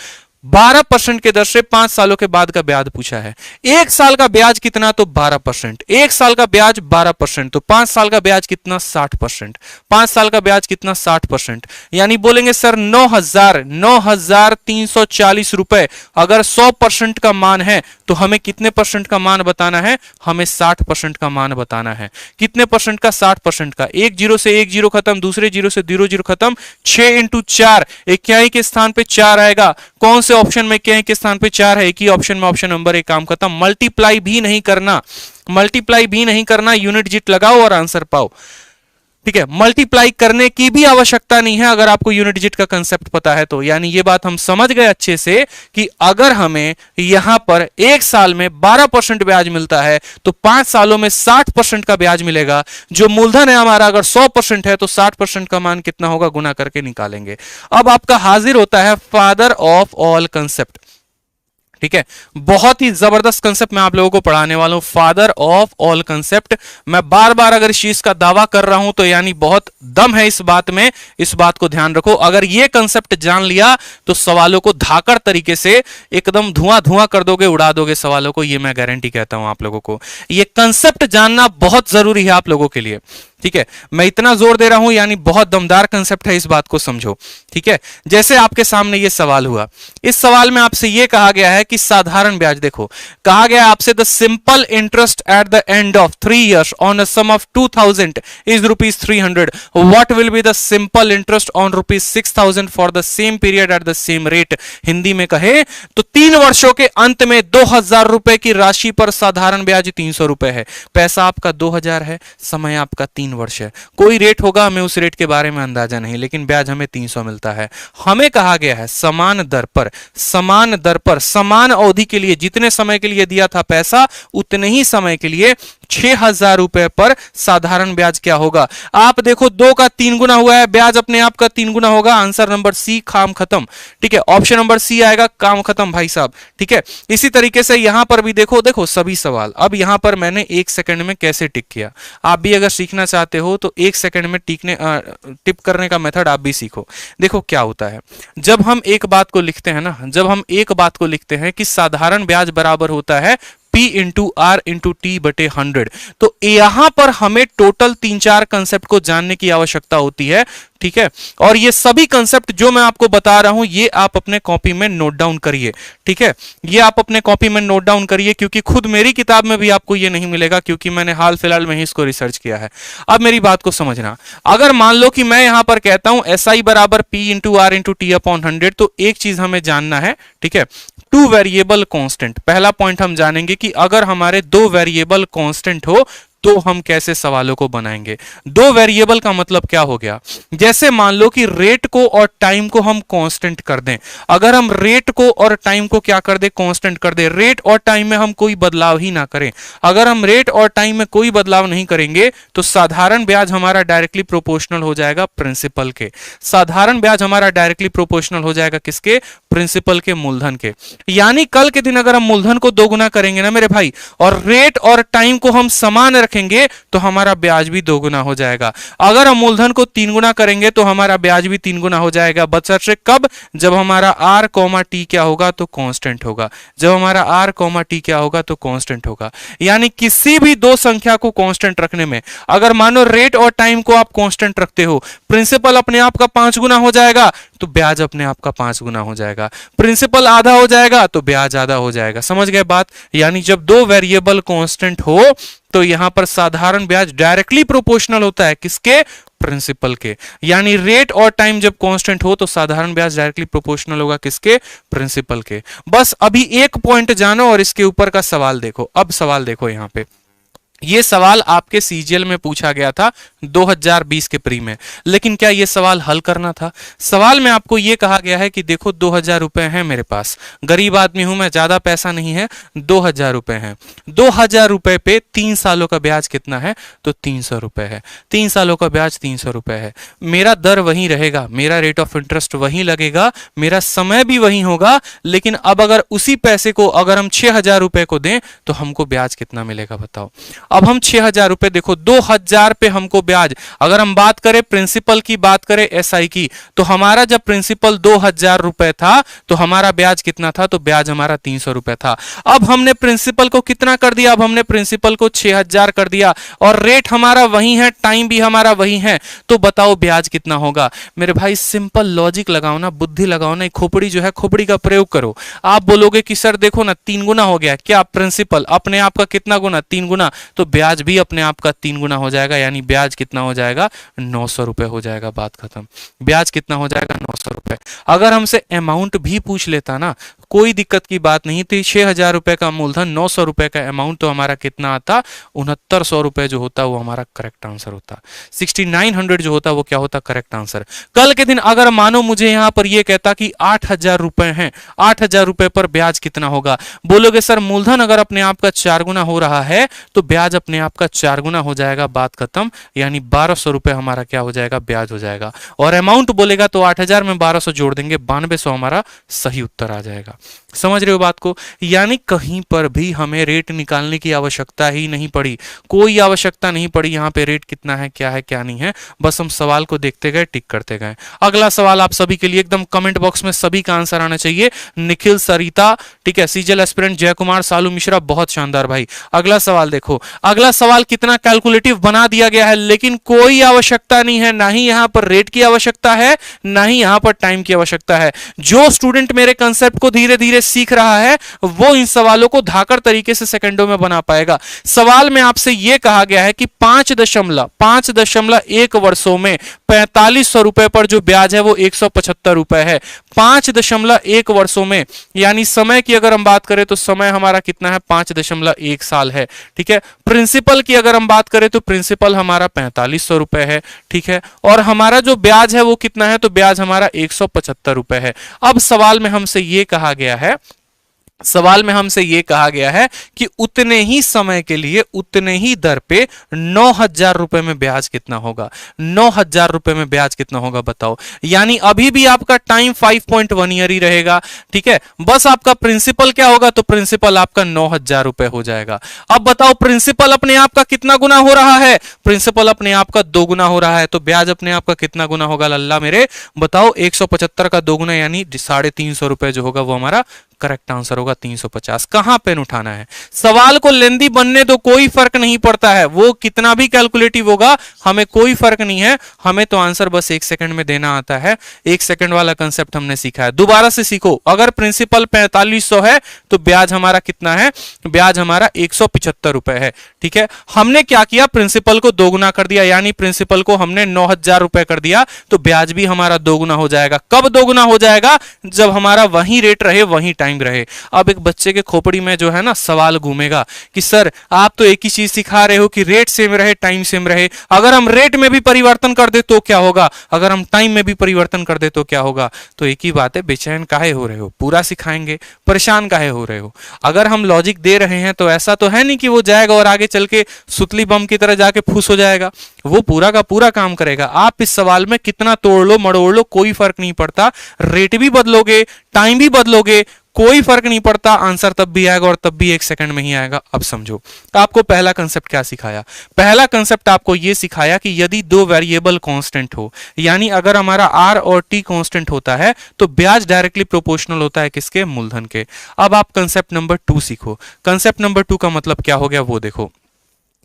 12% के दर से 5 सालों के बाद का ब्याज पूछा है। 1 साल का ब्याज कितना, तो 12%। 1 साल का ब्याज 12%, तो 5 साल का ब्याज कितना, 60%। 5 साल का ब्याज कितना, 60%। यानी बोलेंगे सर 9340 रुपए अगर 100% का मान है तो हमें कितने परसेंट का मान बताना है? हमें 60% का मान बताना है। कितने परसेंट का? 60% का। एक जीरो से एक जीरो खत्म, दूसरे जीरो से जीरो जीरो खत्म, 6 इंटू 4, इक्याई के स्थान पे 4 आएगा। कौन से ऑप्शन में इक्याई के स्थान पे 4 है? एक ही ऑप्शन में, ऑप्शन नंबर 1। काम खत्म। मल्टीप्लाई भी नहीं करना, मल्टीप्लाई भी नहीं करना, यूनिट डिजिट लगाओ और आंसर पाओ। ठीक है, मल्टीप्लाई करने की भी आवश्यकता नहीं है अगर आपको यूनिट डिजिट का कंसेप्ट पता है तो। यानी ये बात हम समझ गए अच्छे से कि अगर हमें यहां पर एक साल में 12% ब्याज मिलता है तो 5 सालों में 60% का ब्याज मिलेगा। जो मूलधन है हमारा अगर 100% है तो 60% का मान कितना होगा, गुना करके निकालेंगे। अब आपका हाजिर होता है फादर ऑफ ऑल कंसेप्ट। ठीक है, बहुत ही जबरदस्त कंसेप्ट मैं आप लोगों को पढ़ाने वाला हूं, फादर ऑफ ऑल कंसेप्ट। मैं बार बार अगर इस चीज का दावा कर रहा हूं तो यानी बहुत दम है इस बात में, इस बात को ध्यान रखो। अगर ये कंसेप्ट जान लिया तो सवालों को धाकड़ तरीके से एकदम धुआं धुआं कर दोगे, उड़ा दोगे सवालों को, ये मैं गारंटी कहता हूं आप लोगों को। ये कंसेप्ट जानना बहुत जरूरी है आप लोगों के लिए। ठीक है, मैं इतना जोर दे रहा हूं यानी बहुत दमदार कंसेप्ट है, इस बात को समझो। ठीक है, जैसे आपके सामने ये सवाल हुआ, इस सवाल में आपसे ये कहा गया है कि साधारण ब्याज, देखो कहा गया है आपसे the simple interest at the end of 3 years on a sum of 2000 is ₹300। What will be the simple interest on ₹6000 for the same period at the same rate. Hindi में कहे तो 3 वर्षों के अंत में 2000 रुपए की राशि पर साधारण ब्याज 300 रुपए है। पैसा आपका 2000 है, समय आपका 3 वर्ष है। कोई रेट होगा, हमें उस रेट के बारे में अंदाजा नहीं, लेकिन ब्याज हमें 300 मिलता है। हमें कहा गया है समान दर पर, समान दर पर, समान अवधि के लिए, जितने समय के लिए दिया था पैसा उतने ही समय के लिए 6000 रुपए पर साधारण ब्याज क्या होगा। आप देखो 2 का 3 गुना हुआ है, ब्याज अपने आप का 3 गुना होगा। आंसर नंबर सी, काम खत्म। ठीक है, ऑप्शन नंबर सी आएगा, काम खत्म भाई साहब। ठीक है, इसी तरीके से यहां पर भी देखो, देखो सभी सवाल। अब यहां पर मैंने 1 सेकंड में कैसे टिक किया, आप भी अगर सीखना चाहते हो तो 1 सेकंड में टिप करने का मेथड आप भी सीखो। देखो क्या होता है, जब हम एक बात को लिखते हैं ना, जब हम एक बात को लिखते हैं कि साधारण ब्याज बराबर होता है P into R into T बटे 100, तो यहां पर हमें टोटल 3-4 कंसेप्ट को जानने की आवश्यकता होती है। ठीक है, और ये सभी कंसेप्ट जो मैं आपको बता रहा हूं ये आप अपने कॉपी में नोट डाउन करिए। ठीक है, ये आप अपने कॉपी में नोट डाउन करिए, क्योंकि खुद मेरी किताब में भी आपको ये नहीं मिलेगा, क्योंकि मैंने हाल फिलहाल में ही इसको रिसर्च किया है। अब मेरी बात को समझना, अगर मान लो कि मैं यहां पर कहता हूं SI बराबर P into R into T upon 100, तो एक चीज हमें जानना है। ठीक है, 2 वेरिएबल कांस्टेंट, पहला पॉइंट हम जानेंगे कि अगर हमारे 2 वेरिएबल कांस्टेंट हो तो हम कैसे सवालों को बनाएंगे। 2 वेरिएबल का मतलब क्या हो गया, जैसे मान लो कि रेट को और टाइम को हम कांस्टेंट कर दें। अगर हम रेट को और टाइम को क्या कर दें, कांस्टेंट कर दें, रेट और टाइम में हम कोई बदलाव ही ना करें। अगर हम रेट और टाइम में कोई बदलाव नहीं करेंगे तो साधारण ब्याज हमारा डायरेक्टली प्रोपोर्शनल हो जाएगा प्रिंसिपल के। साधारण ब्याज हमारा डायरेक्टली प्रोपोर्शनल हो जाएगा किसके, प्रिंसिपल के, मूलधन के। यानी कल के दिन अगर हम मूलधन को 2 गुना करेंगे ना मेरे भाई, और रेट और टाइम को हम समान रखेंगे तो हमारा ब्याज भी 2 गुना हो जाएगा। अगर हम मूलधन को 3 गुना करेंगे तो हमारा ब्याज भी 3 गुना हो जाएगा। बशर्ते कब, जब हमारा आर कॉमा टी क्या होगा, तो कांस्टेंट होगा। जब हमारा आर कॉमा टी क्या होगा, तो कांस्टेंट होगा। यानी किसी भी 2 संख्या को कांस्टेंट रखने में, अगर मानो रेट और टाइम को आप कांस्टेंट रखते हो, प्रिंसिपल अपने आप का 5 गुना हो जाएगा तो ब्याज अपने आप का 5 गुना हो जाएगा। प्रिंसिपल आधा हो जाएगा तो ब्याज आधा हो जाएगा। समझ गए बात। यानी जब 2 वेरिएबल कांस्टेंट हो तो यहां पर साधारण ब्याज डायरेक्टली प्रोपोर्शनल होता है किसके, प्रिंसिपल के। यानी रेट और टाइम जब कांस्टेंट हो तो साधारण ब्याज डायरेक्टली प्रोपोर्शनल होगा किसके, प्रिंसिपल के। बस अभी एक पॉइंट जानो और इसके ऊपर का सवाल देखो। अब सवाल देखो, यहां पे ये सवाल आपके सीजीएल में पूछा गया था 2020 के प्री में, लेकिन क्या ये सवाल हल करना था। सवाल में आपको ये कहा गया है कि देखो 2000 रुपए हैं मेरे पास, गरीब आदमी हूं मैं, ज्यादा पैसा नहीं है, 2000 रुपए हैं। 2000 रुपए पे 3 सालों का ब्याज कितना है, तो 300 रुपए है। 3 सालों का ब्याज 300 रुपए है। मेरा दर वही रहेगा, मेरा रेट ऑफ इंटरेस्ट वही लगेगा, मेरा समय भी वही होगा, लेकिन अब अगर उसी पैसे को अगर हम 6000 रुपए को दें तो हमको ब्याज कितना मिलेगा बताओ। अब हम 6,000 रुपए, देखो 2,000 पे हमको ब्याज, अगर हम बात करें प्रिंसिपल की, बात करें एसआई की, तो हमारा जब प्रिंसिपल 2,000 रुपए था तो हमारा ब्याज कितना था, तो ब्याज हमारा 300 रुपए था। अब हमने प्रिंसिपल को कितना कर दिया, अब हमने प्रिंसिपल को 6,000 कर दिया और रेट हमारा वही है, टाइम भी हमारा वही है, तो बताओ ब्याज कितना होगा। मेरे भाई सिंपल लॉजिक लगाओ ना, बुद्धि लगाओ ना, खोपड़ी जो है खोपड़ी का प्रयोग करो। आप बोलोगे कि सर देखो ना 3 गुना हो गया, क्या प्रिंसिपल अपने आप का कितना गुना, 3 गुना, तो ब्याज भी अपने आप का 3 गुना हो जाएगा, यानी ब्याज कितना हो जाएगा, 900 रुपए हो जाएगा। बात खत्म। ब्याज कितना हो जाएगा, 900 रुपए। अगर हमसे अमाउंट भी पूछ लेता ना, कोई दिक्कत की बात नहीं थी। 6,000 रुपए का मूलधन, 900 रुपए का अमाउंट, तो हमारा कितना आता, 6900 रुपए जो होता वो हमारा करेक्ट आंसर होता। 6900 जो होता वो क्या होता, करेक्ट आंसर। कल के दिन अगर मानो मुझे यहां पर यह कहता कि 8,000 रुपए हैं, 8,000 रुपए पर ब्याज कितना होगा, बोलोगे सर मूलधन अगर अपने आप का 4 गुना हो रहा है तो ब्याज अपने आप का 4 गुना हो जाएगा। बात खत्म। यानी 1200 रुपए हमारा क्या हो जाएगा, ब्याज हो जाएगा। और अमाउंट बोलेगा तो 8,000 में 1200 जोड़ देंगे, 9200 हमारा सही उत्तर आ जाएगा। समझ रहे हो बात को। यानी कहीं पर भी हमें रेट निकालने की आवश्यकता ही नहीं पड़ी, कोई आवश्यकता नहीं पड़ी यहां पे रेट कितना है, क्या है, क्या नहीं है। बस हम सवाल को देखते गए, टिक करते गए। अगला सवाल आप सभी के लिए, एकदम कमेंट बॉक्स में सभी का आंसर आना चाहिए। निखिल, सरिता, ठीक है, सीजल एस्पिरेंट, जय कुमार, सालू मिश्रा, बहुत शानदार भाई। अगला सवाल देखो, अगला सवाल कितना कैलकुलेटिव बना दिया गया है, लेकिन कोई आवश्यकता नहीं है, ना ही यहां पर रेट की आवश्यकता है, ना ही यहां पर टाइम की आवश्यकता है। जो स्टूडेंट मेरे कंसेप्ट को धीरे धीरे सीख रहा है वो इन सवालों को धाकर तरीके से सेकंडों में बना पाएगा। सवाल में आपसे यह कहा गया है कि 5.1 वर्षों में 4500 रुपए पर जो ब्याज है वो 175 रुपए है। 5.1 वर्षों में, यानी समय की अगर हम बात करें तो समय हमारा कितना है, 5.1 साल है। ठीक है। प्रिंसिपल की अगर हम बात करें तो प्रिंसिपल हमारा 4500 रुपए है। ठीक है। और हमारा जो ब्याज है वो कितना है, तो ब्याज हमारा 175 रुपए है। अब सवाल में हमसे यह कहा गया है, सवाल में हमसे यह कहा गया है कि उतने ही समय के लिए उतने ही दर पे 9,000 रुपए में ब्याज कितना होगा, 9,000 रुपए में ब्याज कितना होगा बताओ। यानी अभी भी आपका टाइम 5.1 ईयर ही रहेगा। ठीक है। बस आपका प्रिंसिपल क्या होगा, तो प्रिंसिपल आपका 9,000 रुपए हो जाएगा। अब बताओ प्रिंसिपल अपने आप का कितना गुना हो रहा है, प्रिंसिपल अपने आप का 2 गुना हो रहा है, तो ब्याज अपने आप का कितना गुना होगा लल्ला मेरे, बताओ। 175 का 2 गुना यानी 350 रुपए जो होगा वो हमारा करेक्ट आंसर होगा। 350। कहां पेन उठाना है, सवाल को लेंदी बनने दो, कोई फर्क नहीं पड़ता है, वो कितना भी कैलकुलेटिव होगा हमें कोई फर्क नहीं है, हमें तो आंसर बस 1 सेकंड में देना आता है। 1 सेकंड वाला कंसेप्ट हमने सीखा है। दोबारा से सीखो, अगर प्रिंसिपल 4500 है तो ब्याज हमारा कितना है, ब्याज हमारा 175 रुपए है। ठीक है। हमने क्या किया, प्रिंसिपल को 2 गुना कर दिया, यानी प्रिंसिपल को हमने 9,000 रुपए कर दिया, तो ब्याज भी हमारा 2 गुना हो जाएगा। कब 2 गुना हो जाएगा, जब हमारा वही रेट रहे, वही टाइम रहे। अब एक बच्चे के खोपड़ी में जो है ना सवाल घूमेगा कि सर आप तो एक ही चीज सिखा रहे हो कि रेट सेम रहे, टाइम सेम रहे, अगर हम रेट में भी परिवर्तन कर दे तो क्या होगा, अगर हम टाइम में भी परिवर्तन कर दे तो क्या होगा। तो एक ही बात है, बेचैन काहे हो रहे हो, पूरा सिखाएंगे, परेशान काहे हो रहे हो। अगर हम लॉजिक दे रहे हैं तो ऐसा तो है नहीं कि वो जाएगा और आगे चल के सुतली बम की तरह जाके फुस हो जाएगा, वो पूरा का पूरा काम करेगा। आप इस सवाल में कितना तोड़ लो मड़ोड़ लो कोई फर्क नहीं पड़ता, रेट भी बदलोगे, टाइम भी बदलोगे, कोई फर्क नहीं पड़ता, आंसर तब भी आएगा और तब भी 1 सेकंड में ही आएगा। अब समझो आपको पहला कंसेप्ट क्या सिखाया, पहला कंसेप्ट आपको यह सिखाया कि यदि 2 वेरिएबल कांस्टेंट हो, यानी अगर हमारा आर और टी कांस्टेंट होता है तो ब्याज डायरेक्टली प्रोपोर्शनल होता है किसके, मूलधन के। अब आप कंसेप्ट नंबर 2 सीखो। कंसेप्ट नंबर 2 का मतलब क्या हो गया वो देखो।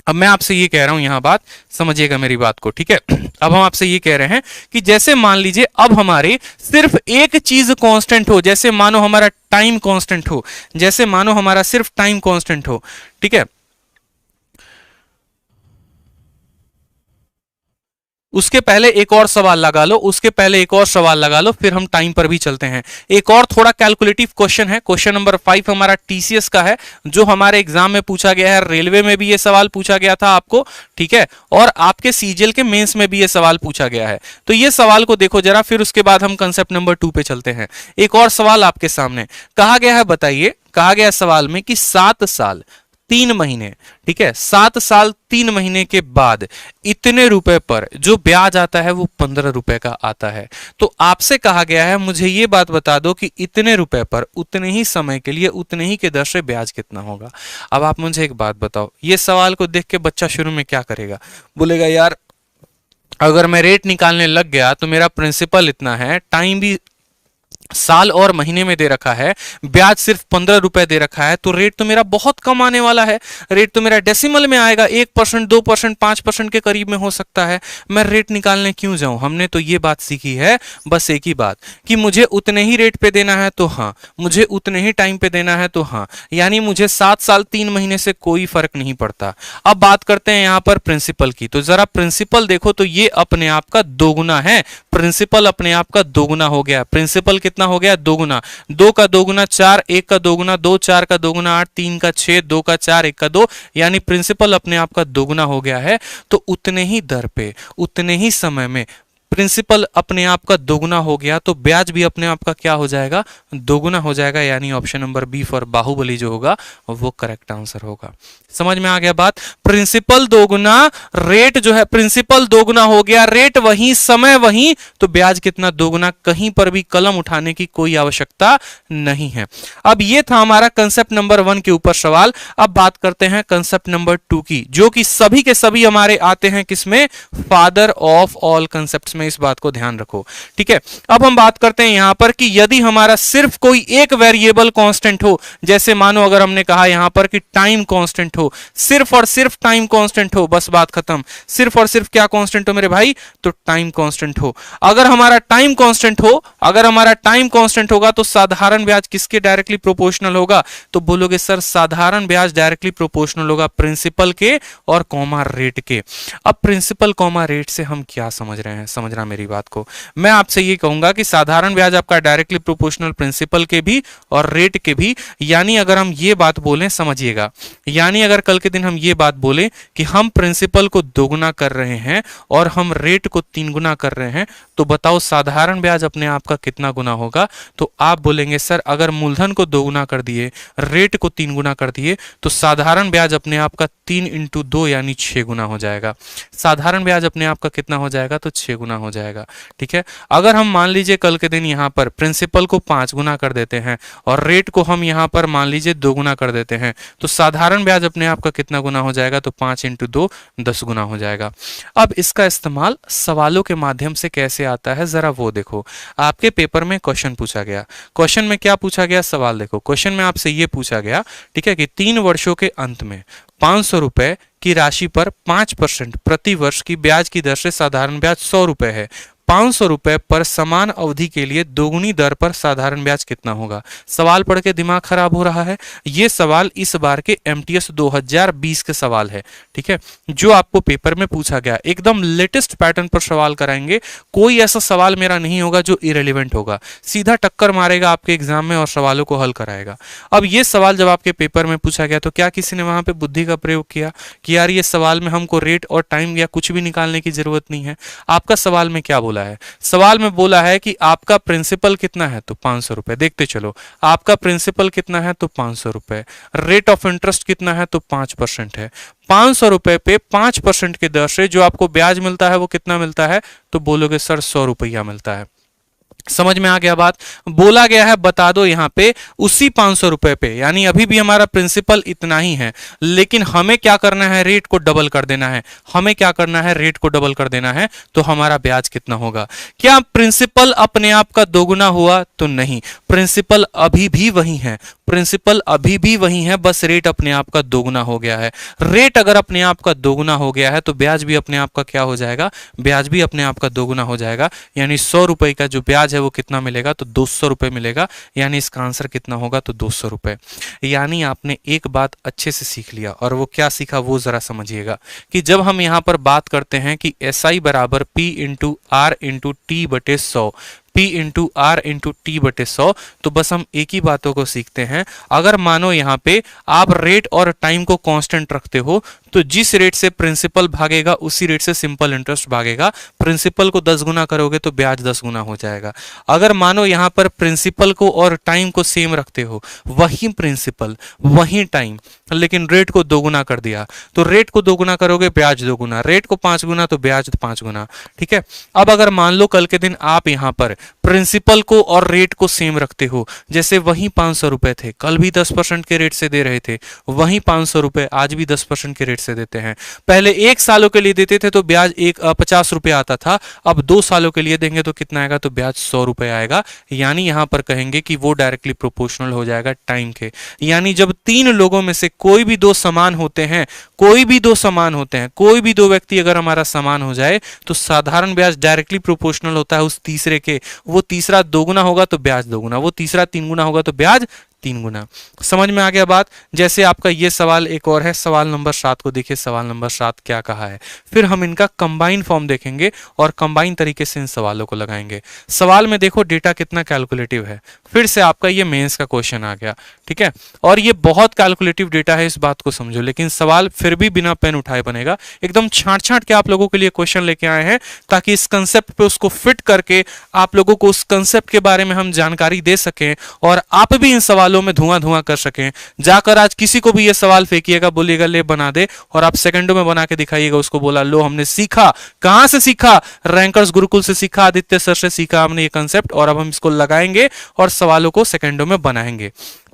अब मैं आपसे ये कह रहा हूं, यहां बात समझिएगा मेरी बात को, ठीक है। अब हम आपसे ये कह रहे हैं कि जैसे मान लीजिए अब हमारे सिर्फ एक चीज कांस्टेंट हो, जैसे मानो हमारा टाइम कांस्टेंट हो, जैसे मानो हमारा सिर्फ टाइम कांस्टेंट हो, ठीक है। उसके पहले एक और सवाल लगा लो, उसके पहले एक और सवाल लगा लो, फिर हम टाइम पर भी चलते हैं। एक और थोड़ा कैलकुलेटिव क्वेश्चन है, क्वेश्चन नंबर 5 हमारा टीसीएस का है, जो हमारे एग्जाम में पूछा गया है, रेलवे में भी ये सवाल पूछा गया था आपको, ठीक है, और आपके सीजीएल के मेंस में भी ये सवाल पूछा गया है। तो ये सवाल को देखो जरा, फिर उसके बाद हम कंसेप्ट नंबर 2 पे चलते हैं। एक और सवाल आपके सामने कहा गया है, बताइए, कहा गया सवाल में कि 7 साल 3 महीने, ठीक है, 7 साल 3 महीने के बाद इतने रुपए पर जो ब्याज आता है वो 15 रुपए का आता है। तो आपसे कहा गया है मुझे ये बात बता दो कि इतने रुपए पर उतने ही समय के लिए उतने ही के दर से ब्याज कितना होगा। अब आप मुझे एक बात बताओ, ये सवाल को देख के बच्चा शुरू में क्या करेगा, बोलेगा यार अगर मैं रेट निकालने लग गया तो मेरा प्रिंसिपल इतना है, टाइम भी साल और महीने में दे रखा है, ब्याज सिर्फ 15 रुपए दे रखा है, तो रेट तो मेरा बहुत कम आने वाला है, रेट तो मेरा डेसिमल में आएगा, 1%, 2%, 5% के करीब में हो सकता है, मैं रेट निकालने क्यों जाऊं। हमने तो ये बात सीखी है बस एक ही बात कि मुझे उतने ही रेट पे देना है तो हाँ, मुझे उतने ही टाइम पे देना है तो हाँ, यानी मुझे 7 साल 3 महीने से कोई फर्क नहीं पड़ता। अब बात करते हैं यहां पर प्रिंसिपल की, तो जरा प्रिंसिपल देखो तो ये अपने आप का दोगुना है, प्रिंसिपल अपने आप का दोगुना हो गया। प्रिंसिपल कितना हो गया, दोगुना, 2 का दोगुना 4, 1 का दोगुना 2, 4 का दोगुना 8, 3 का 6, 2 का 4, 1 का 2, यानी प्रिंसिपल अपने आप का दोगुना हो गया है। तो उतने ही दर पे उतने ही समय में प्रिंसिपल अपने आप का दोगुना हो गया तो ब्याज भी अपने आप का क्या हो जाएगा, दोगुना हो जाएगा, यानी option number B for Baahubali जो होगा वो करेक्ट आंसर होगा। समझ में आ गया बात, प्रिंसिपल दोगुना, रेट जो है प्रिंसिपल दोगुना हो गया, रेट वही, समय वही, तो ब्याज कितना, दोगुना, कहीं पर भी कलम उठाने की कोई आवश्यकता नहीं है। अब ये था हमारा कंसेप्ट नंबर 1 के ऊपर सवाल। अब बात करते हैं कंसेप्ट नंबर 2 की, जो कि सभी के सभी हमारे आते हैं किसमें, फादर ऑफ ऑल कंसेप्ट्स में, इस बात को ध्यान रखो, ठीक है। अब हम बात करते हैं यहां पर कि यदि हमारा सिर्फ कोई एक वेरिएबल कांस्टेंट हो, जैसे मानो अगर हमने कहा यहां पर कि टाइम कांस्टेंट हो, सिर्फ और सिर्फ टाइम कांस्टेंट हो, बस बात खत्म, सिर्फ और सिर्फ क्या कांस्टेंट हो मेरे भाई, तो टाइम कांस्टेंट हो। अगर हमारा टाइम कांस्टेंट हो, अगर हमारा टाइम कांस्टेंट होगा तो साधारण ब्याज किसके डायरेक्टली प्रोपोर्शनल होगा, तो बोलोगे सर साधारण ब्याज डायरेक्टली प्रोपोर्शनल होगा प्रिंसिपल के और कॉमा रेट के। अब प्रिंसिपल कॉमा रेट से हम क्या समझ रहे हैं, समझना मेरी बात को, मैं आपसे ये कहूंगा कि साधारण ब्याज आपका डायरेक्टली प्रोपोर्शनल प्रिंसिपल के भी और रेट के भी, यानी अगर हम ये बात बोलें, समझिएगा, यानी अगर कल के दिन हम ये बात बोलें कि हम प्रिंसिपल को दोगुना कर रहे हैं और हम रेट को 3 गुना कर रहे हैं, तो बताओ साधारण ब्याज अपने आप का कितना गुना होगा। तो आप बोलेंगे सर अगर मूलधन को 2 गुना कर दिए, रेट को 3 गुना कर दिए, तो साधारण ब्याज अपने आप का 3 × 2 यानी 6 गुना हो जाएगा। साधारण ब्याज अपने आप का कितना हो जाएगा, तो 6 गुना हो जाएगा, ठीक है। अगर हम मान लीजिए कल के दिन यहां पर प्रिंसिपल को 5 गुना कर देते हैं और रेट को हम यहां पर मान लीजिए 2 गुना कर देते हैं, तो साधारण ब्याज अपने आप का कितना गुना हो जाएगा, तो 5 × 2 10 गुना हो जाएगा। अब इसका इस्तेमाल सवालों के माध्यम से कैसे आता है जरा वो देखो। आपके पेपर में क्वेश्चन पूछा गया, क्वेश्चन में क्या पूछा गया, सवाल देखो, क्वेश्चन में आपसे ये पूछा गया, ठीक है, कि 3 वर्षों के अंत में 500 रुपए की राशि पर 5% प्रति वर्ष की ब्याज की दर से साधारण ब्याज 100 रुपए है, 500 रुपए पर समान अवधि के लिए दोगुनी दर पर साधारण ब्याज कितना होगा। सवाल पढ़ के दिमाग खराब हो रहा है, ये सवाल इस बार के एमटीएस 2020 के सवाल है, ठीक है, जो आपको पेपर में पूछा गया, एकदम लेटेस्ट पैटर्न पर सवाल कराएंगे, कोई ऐसा सवाल मेरा नहीं होगा जो इरेलीवेंट होगा, सीधा टक्कर मारेगा आपके एग्जाम में और सवालों को हल कराएगा। अब ये सवाल जब आपके पेपर में पूछा गया तो क्या किसी ने वहां पे बुद्धि का प्रयोग किया कि यार ये सवाल में हमको रेट और टाइम या कुछ भी निकालने की जरूरत नहीं है। आपका सवाल में क्या बोला है, सवाल में बोला है कि आपका प्रिंसिपल कितना है, तो 500 रुपए, देखते चलो, आपका प्रिंसिपल कितना है, तो 500 रुपए, रेट ऑफ इंटरेस्ट कितना है, तो 5% है, 500 रुपए पे 5% के दर से जो आपको ब्याज मिलता है वो कितना मिलता है, तो बोलोगे सर 100 रुपया मिलता है। समझ में आ गया बात, बोला गया है बता दो यहां पे उसी 500 रुपए पे, यानी अभी भी हमारा प्रिंसिपल इतना ही है, लेकिन हमें क्या करना है, रेट को डबल कर देना है, हमें क्या करना है, रेट को डबल कर देना है, तो हमारा ब्याज कितना होगा। क्या प्रिंसिपल अपने आप का दोगुना हुआ, तो नहीं, प्रिंसिपल अभी भी वही है, प्रिंसिपल अभी भी वही है, बस रेट अपने आप का दोगुना हो गया है। रेट अगर अपने आप का दोगुना हो गया है तो ब्याज भी अपने आप का क्या हो जाएगा, ब्याज भी अपने आप का दोगुना हो जाएगा, यानी 100 रुपए का जो ब्याज है वो कितना मिलेगा, तो 200 रुपए मिलेगा, यानी इसका आंसर कितना होगा, तो 200 रुपए। यानी आपने एक बात अच्छे से सीख लिया, और वो क्या सीखा वो जरा समझिएगा कि जब हम यहां पर बात करते हैं कि SI बराबर P × R × T/100, P into R into T बटे 100। तो बस हम एक ही बातों को सीखते हैं, अगर मानो यहाँ पे आप रेट और टाइम को कांस्टेंट रखते हो तो जिस रेट से प्रिंसिपल भागेगा उसी रेट से सिंपल इंटरेस्ट भागेगा। प्रिंसिपल को 10 गुना करोगे तो ब्याज 10 गुना हो जाएगा। अगर मानो यहाँ पर प्रिंसिपल को और टाइम को सेम रखते हो, वही प्रिंसिपल वही टाइम, लेकिन रेट को 2 गुना कर दिया, तो रेट को 2 गुना करोगे ब्याज 2 गुना, रेट को 5 गुना तो ब्याज 5 गुना। ठीक है। अब अगर मान लो कल के दिन आप यहाँ पर प्रिंसिपल को और रेट को सेम रखते हो, जैसे वही 500 रुपए थे, कल भी 10% के रेट से दे रहे थे, वही 500 रुपए आज भी 10% के रेट से देते हैं। पहले 1 सालों के लिए देते थे तो ब्याज 50 रुपए आता था, अब 2 सालों के लिए देंगे तो कितना आएगा, तो ब्याज 100 रुपए आएगा। यानी यहां पर कहेंगे कि वो डायरेक्टली प्रोपोर्शनल हो जाएगा टाइम के। यानी जब 3 लोगों में से कोई भी 2 समान होते हैं, कोई भी 2 समान होते हैं, कोई भी 2 व्यक्ति अगर हमारा समान हो जाए तो साधारण ब्याज डायरेक्टली प्रोपोर्शनल होता है उस तीसरे के। वो तीसरा 2 गुना होगा तो ब्याज 2 गुना, वो तीसरा 3 गुना होगा तो ब्याज 3 गुना। समझ में आ गया बात। जैसे आपका ये सवाल एक और है, सवाल नंबर 7 को देखिए, सवाल नंबर 7 क्या कहा है। फिर हम इनका कंबाइन फॉर्म देखेंगे और कंबाइन तरीके से इन सवालों को लगाएंगे। सवाल में देखो डेटा कितना कैलकुलेटिव है, फिर से आपका ये मेंस का क्वेश्चन आ गया। ठीक है, और ये बहुत कैलकुलेटिव डेटा है, इस बात को समझो, लेकिन सवाल फिर भी बिना पेन उठाए बनेगा। एकदम छांट छांट के आप लोगों के लिए क्वेश्चन लेके आए हैं ताकि इस कंसेप्ट पे उसको फिट करके आप लोगों को उस कंसेप्ट के बारे में हम जानकारी दे सकें और आप भी इन सवालों में धुआं धुआं कर सकें। जाकर आज किसी को भी ये सवाल फेंकिएगा, बोलिएगा ले बना दे, और आप सेकंडों में बना के दिखाइएगा उसको, बोला लो हमने सीखा। कहां से सीखा? रैंकर्स गुरुकुल से सीखा, आदित्य सर से सीखा हमने ये कंसेप्ट, और अब हम इसको लगाएंगे और सवालों को सेकंडों में बनाएंगे।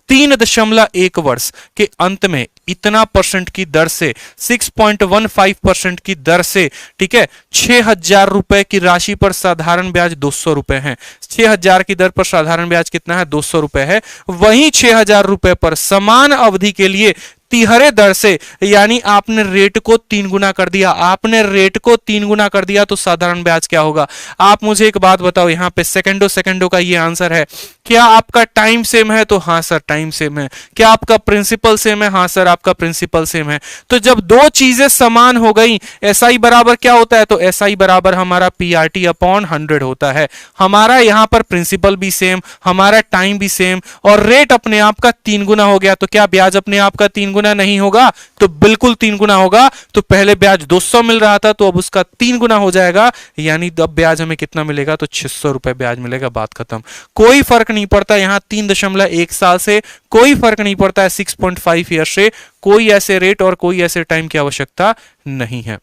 3.1 वर्ष के अंत में इतना परसेंट की दर से 6.15% की दर से, ठीक है, 6,000 रुपए की राशि पर साधारण ब्याज 200 रुपए है। 6,000 की दर पर साधारण ब्याज कितना है? 200 रुपए है। वहीं 6,000 रुपए पर समान अवधि के लिए तिहरे दर से, यानी आपने रेट को 3 गुना कर दिया, आपने रेट को 3 गुना कर दिया तो साधारण ब्याज क्या होगा? आप मुझे एक बात बताओ, यहां पे सेकंडों का ये आंसर है। क्या आपका टाइम सेम है? तो हाँ सर टाइम सेम है। क्या आपका प्रिंसिपल सेम है? हाँ सर आपका प्रिंसिपल सेम है। तो जब 2 चीजें समान हो गई, एसआई बराबर क्या होता है? तो एसआई बराबर हमारा पीआरटी अपॉन 100 होता है। हमारा यहां पर प्रिंसिपल भी सेम, हमारा टाइम भी सेम, और रेट अपने आप का 3 गुना हो गया। तो क्या ब्याज अपने आप का 3 गुना नहीं होगा? तो बिल्कुल 3 गुना होगा। तो पहले ब्याज 200 मिल रहा था तो अब उसका 3 गुना हो जाएगा, यानी अब ब्याज हमें कितना मिलेगा? तो 600 रुपए ब्याज मिलेगा। बात खत्म। कोई फर्क नहीं पड़ता यहां 3.1 साल से, कोई फर्क नहीं पड़ता है 6.5 ईयर से। कोई ऐसे रेट और कोई ऐसे टाइम की आवश्यकता नहीं है।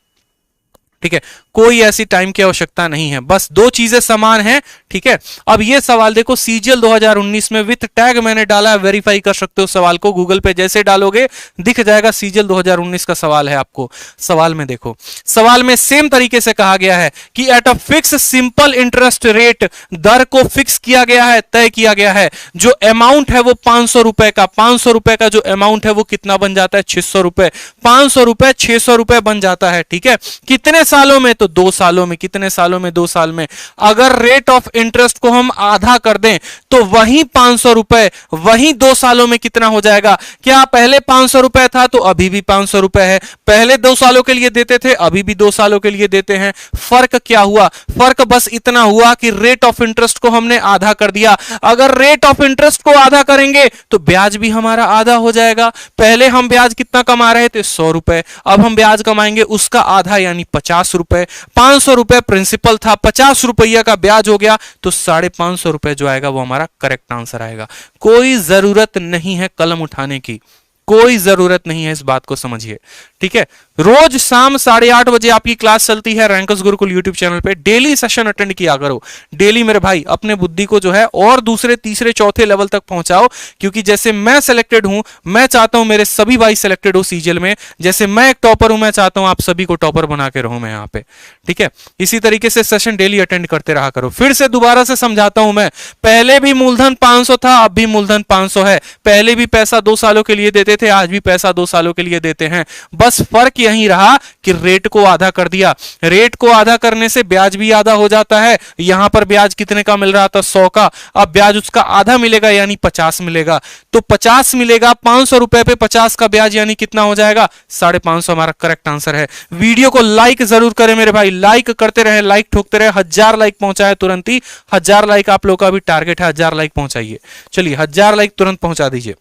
ठीक है, कोई ऐसी टाइम की आवश्यकता नहीं है, बस 2 चीजें समान हैं। ठीक है, अब ये सवाल देखो, सीजीएल 2019 में विथ टैग मैंने डाला है, वेरीफाई कर सकते हो सवाल को। गूगल पे जैसे डालोगे दिख जाएगा, सीजीएल 2019 का सवाल है। आपको सवाल में देखो, सवाल में सेम तरीके से कहा गया है कि at a fix simple interest rate, दर को फिक्स किया गया है, तय किया गया है। जो अमाउंट है वो 500 रुपए का, 500 रुपए का जो अमाउंट है वो कितना बन जाता है? 600 रुपए। 500 रुपए 600 रुपए बन जाता है। ठीक है, कितने सालों में? तो 2 सालों में। कितने सालों में? 2 साल में। अगर रेट ऑफ इंटरेस्ट को हम आधा कर दें तो वही 500 रुपए वही 2 सालों में कितना हो जाएगा? क्या पहले 500 रुपए था तो अभी भी 500 रुपए है? पहले 2 सालों के लिए देते थे, अभी भी 2 सालों के लिए देते हैं। फर्क क्या हुआ? फर्क बस इतना हुआ कि रेट ऑफ इंटरेस्ट को हमने आधा कर दिया। अगर रेट ऑफ इंटरेस्ट को आधा करेंगे तो ब्याज भी हमारा आधा हो जाएगा। पहले हम ब्याज कितना कमा रहे थे? 100 रुपए। अब हम ब्याज कमाएंगे उसका आधा, यानी 50 रुपए। 500 रुपए प्रिंसिपल था, 50 रुपया का ब्याज हो गया, तो 550 रुपए जो आएगा वो हमारा करेक्ट आंसर आएगा। कोई जरूरत नहीं है कलम उठाने की, कोई जरूरत नहीं है, इस बात को समझिए। ठीक है, रोज शाम 8:30 बजे आपकी क्लास चलती है रैंकर्स गुरुकुल यूट्यूब चैनल पे। डेली सेशन अटेंड किया करो, डेली मेरे भाई। अपने बुद्धि को जो है और दूसरे तीसरे चौथे लेवल तक पहुंचाओ, क्योंकि जैसे मैं सिलेक्टेड हूं, मैं चाहता हूं मेरे सभी भाई सिलेक्टेड हो सीजीएल में। जैसे मैं एक टॉपर हूं, मैं चाहता हूं आप सभी को टॉपर बना के रहूं मैं यहाँ पे। ठीक है, इसी तरीके से सेशन डेली अटेंड करते रहा करो। फिर से दोबारा से समझाता हूं मैं, पहले भी मूलधन 500 था, अब भी मूलधन 500 है। पहले भी पैसा 2 सालों के लिए देते थे, आज भी पैसा 2 सालों के लिए देते हैं। बस फर्क यही रहा कि रेट को आधा कर दिया। रेट को आधा करने से ब्याज भी आधा हो जाता है। यहां पर ब्याज कितने का मिल रहा था? 100 का, अब ब्याज उसका आधा मिलेगा यानी 50 मिलेगा। तो 50 मिलेगा, 500 रुपए पे 50 का ब्याज यानी कितना हो जाएगा? 550। हमारा करेक्ट आंसर है। वीडियो को लाइक जरूर करें मेरे भाई, लाइक करते रहे, लाइक ठोकते रहे। 1000 लाइक पहुंचाए तुरंत ही, 1000 लाइक आप लोग का भी टारगेट है, 1000 लाइक पहुंचाइए। चलिए 1000 लाइक तुरंत पहुंचा दीजिए।